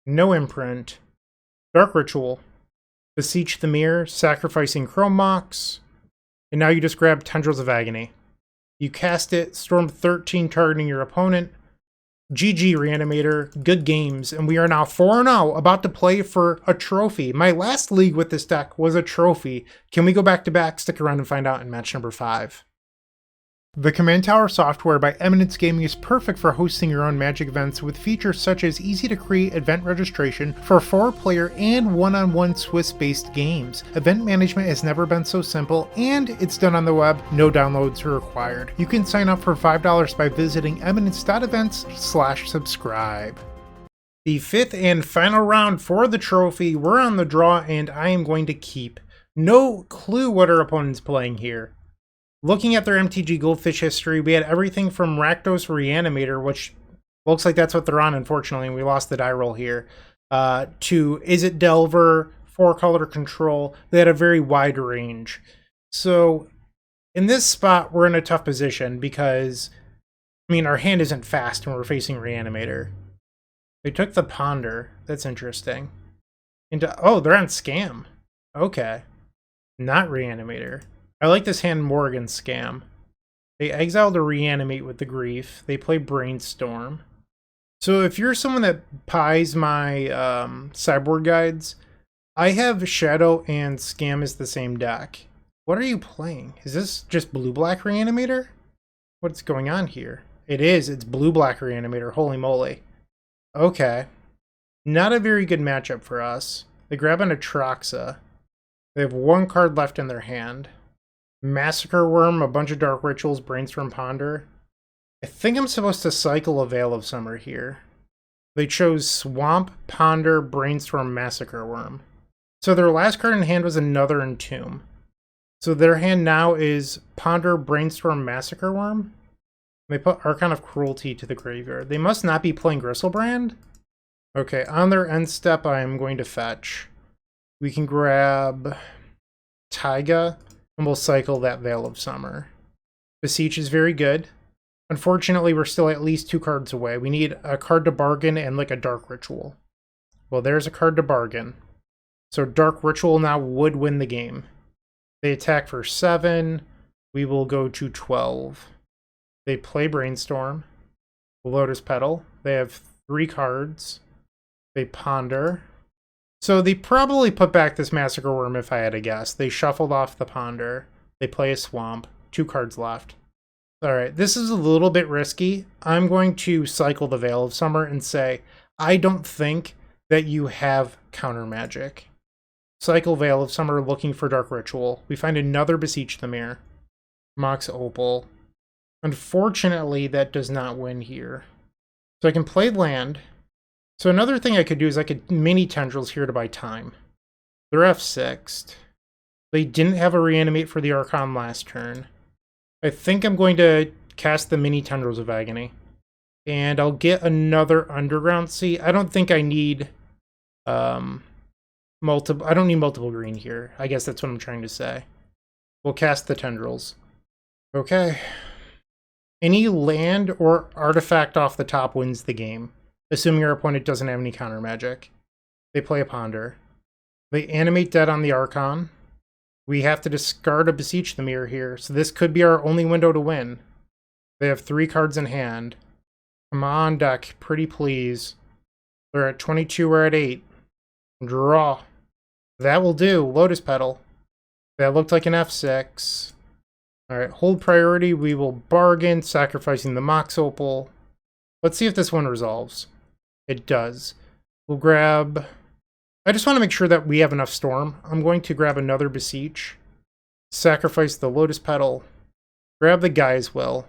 no imprint, Dark Ritual, Beseech the Mirror, sacrificing Chromox, and now you just grab Tendrils of Agony. You cast it, Storm 13 targeting your opponent. GG Reanimator, good games, and we are now 4-0, about to play for a trophy. My last league with this deck was a trophy. Can we go back to back? Stick around and find out in match number 5. The Command Tower software by Eminence Gaming is perfect for hosting your own Magic events with features such as easy-to-create event registration for 4-player and one-on-one Swiss-based games. Event management has never been so simple, and it's done on the web, no downloads are required. You can sign up for $5 by visiting eminence.events/subscribe. The fifth and final round for the trophy, we're on the draw, and I am going to keep. No clue what our opponent's playing here. Looking at their MTG Goldfish history, we had everything from Rakdos Reanimator, which looks like that's what they're on, unfortunately, and we lost the die roll here, to Is It Delver, 4-color control. They had a very wide range. So in this spot, we're in a tough position because, I mean, our hand isn't fast when we're facing Reanimator. They took the Ponder. That's interesting. Oh, they're on Scam. Okay. Not Reanimator. I like this hand more against Scam. They exile to Reanimate with the Grief. They play Brainstorm. So if you're someone that pies my sideboard guides, I have Shadow and Scam as the same deck. What are you playing? Is this just blue-black Reanimator? What's going on here? It is. It's blue-black Reanimator. Holy moly. Okay. Not a very good matchup for us. They grab an Atraxa. They have one card left in their hand. Massacre Worm, a bunch of Dark Rituals, Brainstorm, Ponder. I think I'm supposed to cycle a Veil of Summer here. They chose Swamp, Ponder, Brainstorm, Massacre Worm. So their last card in hand was another Entomb. So their hand now is Ponder, Brainstorm, Massacre Worm. They put Archon of Cruelty to the graveyard. They must not be playing Gristlebrand. Okay, on their end step, I am going to fetch. We can grab Taiga. And we'll cycle that Veil of Summer. Beseech is very good. Unfortunately, we're still at least 2 cards away. We need a card to bargain and like a Dark Ritual. Well, there's a card to bargain. So Dark Ritual now would win the game. They attack for 7. We will go to 12. They play Brainstorm. Lotus Petal. They have 3 cards. They ponder. So they probably put back this Massacre Worm if I had to guess. They shuffled off the Ponder. They play a Swamp. 2 cards left. Alright, this is a little bit risky. I'm going to cycle the Veil of Summer and say, I don't think that you have counter magic. Cycle Veil of Summer looking for Dark Ritual. We find another Beseech the Mirror. Mox Opal. Unfortunately, that does not win here. So I can play land. So another thing I could do is I could mini Tendrils here to buy time. They're F6'd. They didn't have a Reanimate for the Archon last turn. I think I'm going to cast the mini Tendrils of Agony. And I'll get another Underground Sea. I don't think I need multiple. I don't need multiple green here. I guess that's what I'm trying to say. We'll cast the Tendrils. Okay. Any land or artifact off the top wins the game, assuming your opponent doesn't have any counter magic. They play a Ponder. They animate dead on the Archon. We have to discard a Beseech the Mirror here, so this could be our only window to win. They have 3 cards in hand. Come on, deck. Pretty please. They're at 22, we're at 8. Draw. That will do. Lotus Petal. That looked like an F6. Alright, hold priority. We will bargain, sacrificing the Mox Opal. Let's see if this one resolves. It does. We'll grab... I just want to make sure that we have enough Storm. I'm going to grab another Beseech. Sacrifice the Lotus Petal. Grab the Guy's Will.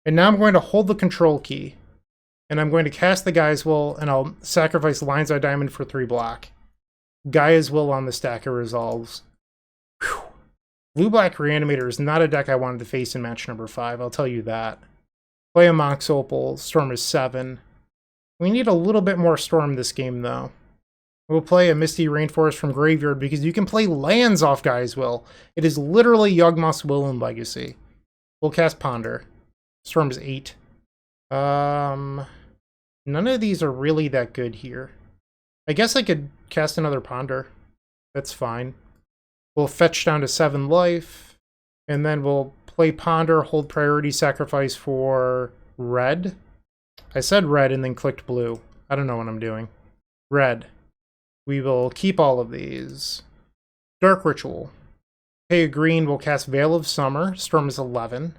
And now I'm going to hold the control key. And I'm going to cast the Guy's Will, and I'll sacrifice Lion's Eye Diamond for 3 block. Gaia's Will on the stack, it resolves. Whew. Blue-Black Reanimator is not a deck I wanted to face in match number 5, I'll tell you that. Play a Mox Opal. Storm is 7. We need a little bit more Storm this game, though. We'll play a Misty Rainforest from Graveyard because you can play lands off Guy's Will. It is literally Yawgmoth's Will in Legacy. We'll cast Ponder. Storm is 8. None of these are really that good here. I guess I could cast another Ponder. That's fine. We'll fetch down to 7 life. And then we'll play Ponder, hold priority, sacrifice for red. I said red and then clicked blue. I don't know what I'm doing. Red. We will keep all of these. Dark Ritual. Pay a green, we'll cast Veil of Summer. Storm is 11.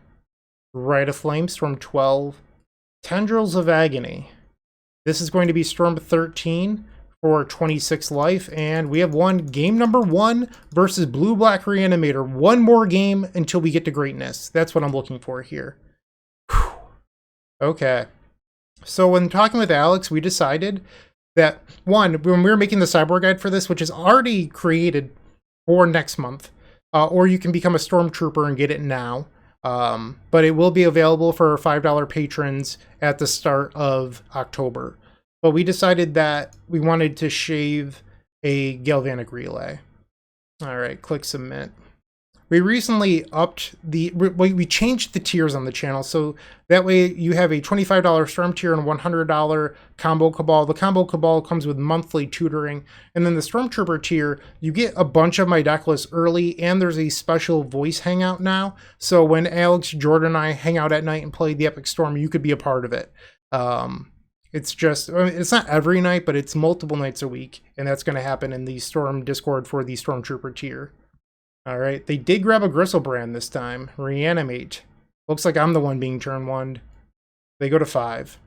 Rite of Flame, Storm 12. Tendrils of Agony. This is going to be Storm 13 for 26 life, and we have won game number 1 versus Blue-Black Reanimator. One more game until we get to greatness. That's what I'm looking for here. Whew. Okay. So when talking with Alex, we decided that, one, when we were making the Cyborg guide for this, which is already created for next month, or you can become a Stormtrooper and get it now, but it will be available for $5 patrons at the start of October. But we decided that we wanted to shave a Galvanic Relay. All right, click submit. We recently upped we changed the tiers on the channel, so that way you have a $25 Storm tier and a $100 Combo Cabal. The Combo Cabal comes with monthly tutoring, and then the Stormtrooper tier, you get a bunch of my deck lists early, and there's a special voice hangout now. So when Alex, Jordan, and I hang out at night and play the Epic Storm, you could be a part of it. It's just, I mean, it's not every night, but it's multiple nights a week, and that's going to happen in the Storm Discord for the Stormtrooper tier. All right, they did grab a Griselbrand this time. Reanimate. Looks like I'm the one being turn 1'd. They go to 5.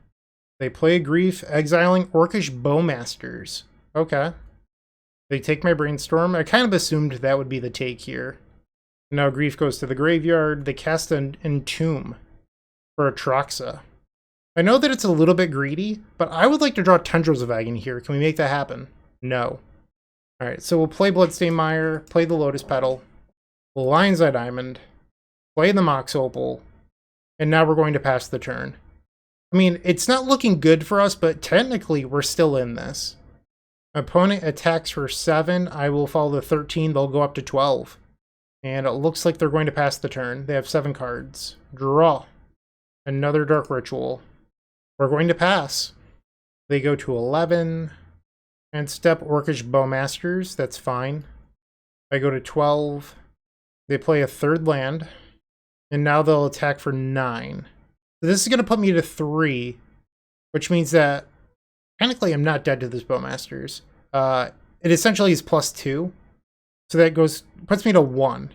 They play Grief, exiling Orcish Bowmasters. Okay. They take my Brainstorm. I kind of assumed that would be the take here. Now Grief goes to the graveyard. They cast an Entomb for Atraxa. I know that it's a little bit greedy, but I would like to draw Tendrils of Agony here. Can we make that happen? No. All right, so we'll play Bloodstained Mire, play the Lotus Petal, Lion's Eye Diamond, play the Mox Opal, and now we're going to pass the turn. I mean, it's not looking good for us, but technically we're still in this. Opponent attacks for 7. I will follow the 13. They'll go up to 12. And it looks like they're going to pass the turn. They have 7 cards. Draw. Another Dark Ritual. We're going to pass. They go to 11. And step Orcish Bowmasters. That's fine. I go to 12. They play a 3rd land. And now they'll attack for 9. So this is going to put me to 3. Which means that technically I'm not dead to this Bowmasters. It essentially is +2. So that puts me to 1.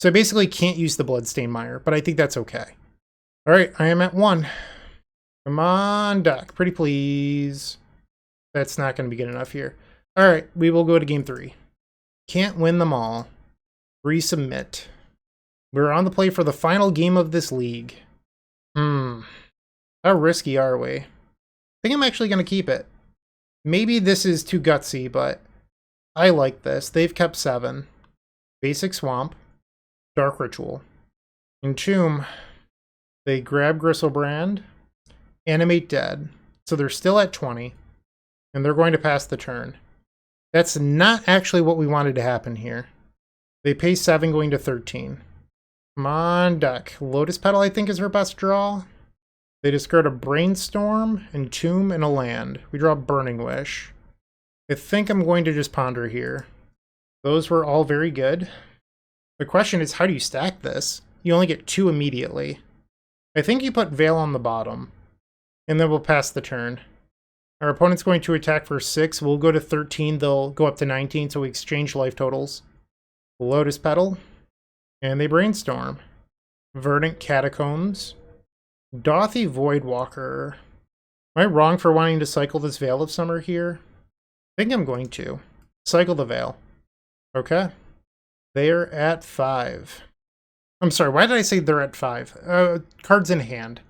So I basically can't use the Bloodstained Mire, but I think that's okay. Alright, I am at 1. Come on, deck. Pretty please. That's not going to be good enough here. Alright, we will go to game 3. Can't win them all. Resubmit. We're on the play for the final game of this league. How risky are we? I think I'm actually going to keep it. Maybe this is too gutsy, but I like this. They've kept 7. Basic Swamp. Dark Ritual. Entomb. They grab Griselbrand. Animate Dead. So they're still at 20. And they're going to pass the turn. That's not actually what we wanted to happen here. They pay 7 going to 13. Come on, deck. Lotus Petal, I think, is her best draw. They discard a Brainstorm, Entomb, and a land. We draw Burning Wish. I think I'm going to just ponder here. Those were all very good. The question is, how do you stack this? You only get 2 immediately. I think you put Veil on the bottom. And then we'll pass the turn. Our opponent's going to attack for 6. We'll go to 13. They'll go up to 19, so we exchange life totals. Lotus Petal. And they Brainstorm. Verdant Catacombs. Dauthi Voidwalker. Am I wrong for wanting to cycle this Veil of Summer here? I think I'm going to. Cycle the Veil. Okay. They're at 5. I'm sorry, why did I say they're at 5? Cards in hand.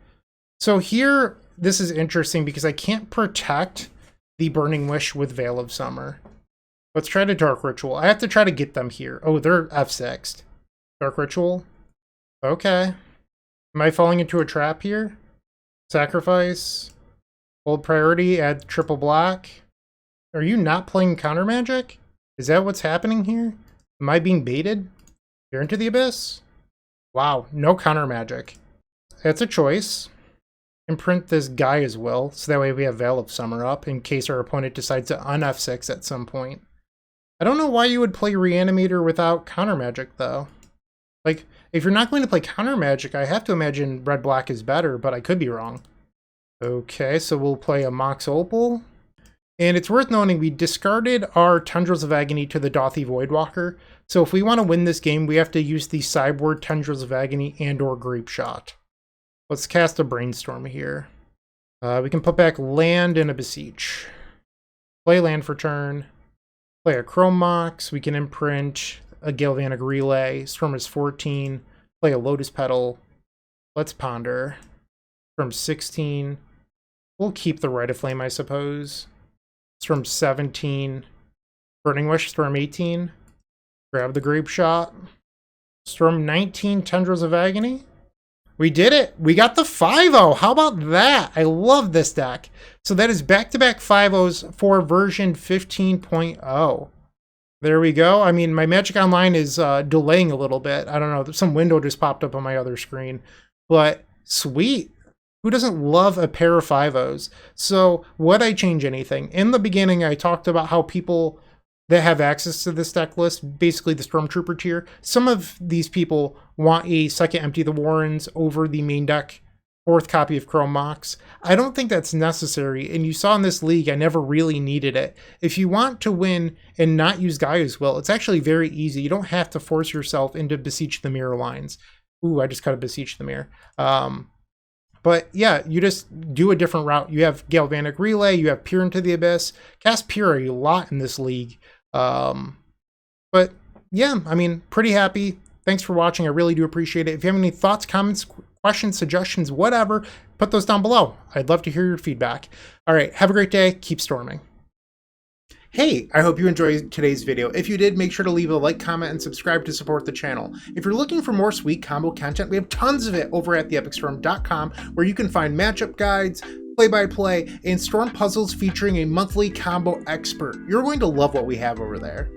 So here, this is interesting because I can't protect the Burning Wish with Veil of Summer. Let's try to Dark Ritual. I have to try to get them here. Oh, they're F6'd. Dark Ritual. Okay. Am I falling into a trap here? Sacrifice. Hold priority, add triple black. Are you not playing counter magic? Is that what's happening here? Am I being baited? You're into the Abyss? Wow, no counter magic. That's a choice. Imprint this guy as well, so that way we have Veil of Summer up in case our opponent decides to un-F6 at some point. I don't know why you would play Reanimator without counter magic, though. Like, if you're not going to play counter magic, I have to imagine red-black is better, but I could be wrong. Okay, so we'll play a Mox Opal. And it's worth noting we discarded our Tendrils of Agony to the Dauthi Voidwalker. So if we want to win this game, we have to use the sideboard Tendrils of Agony and or Grapeshot. Let's cast a Brainstorm here. We can put back land and a Beseech. Play land for turn. Play a Chrome Mox. We can imprint a Galvanic Relay. Storm is 14. Play a Lotus Petal. Let's ponder. Storm 16. We'll keep the Rite of Flame, I suppose. Storm 17. Burning Wish, Storm 18. Grab the Grapeshot. Storm 19, Tendrils of Agony. We did it! We got the 5-0! How about that? I love this deck. So that is back-to-back 5-0s for version 15.0. There we go. I mean, my Magic Online is delaying a little bit. I don't know, some window just popped up on my other screen. But sweet! Who doesn't love a pair of 5-0s? So, would I change anything? In the beginning, I talked about how people that have access to this deck list, basically the Stormtrooper tier, some of these people want a second Empty the Warrens over the main deck, 4th copy of Chrome Mox. I don't think that's necessary, and you saw in this league, I never really needed it. If you want to win and not use Gaia's Will, it's actually very easy. You don't have to force yourself into Beseech the Mirror lines. Ooh, I just got to Beseech the Mirror. But yeah, you just do a different route. You have Galvanic Relay, you have Peer into the Abyss. Cast Peer a lot in this league. But yeah, I mean, pretty happy. Thanks for watching. I really do appreciate it. If you have any thoughts, comments, questions, suggestions, whatever, put those down below. I'd love to hear your feedback. All right, have a great day. Keep storming. Hey, I hope you enjoyed today's video. If you did, make sure to leave a like, comment, and subscribe to support the channel. If you're looking for more sweet combo content, we have tons of it over at theepicstorm.com, where you can find matchup guides, play-by-play, and storm puzzles featuring a monthly combo expert. You're going to love what we have over there.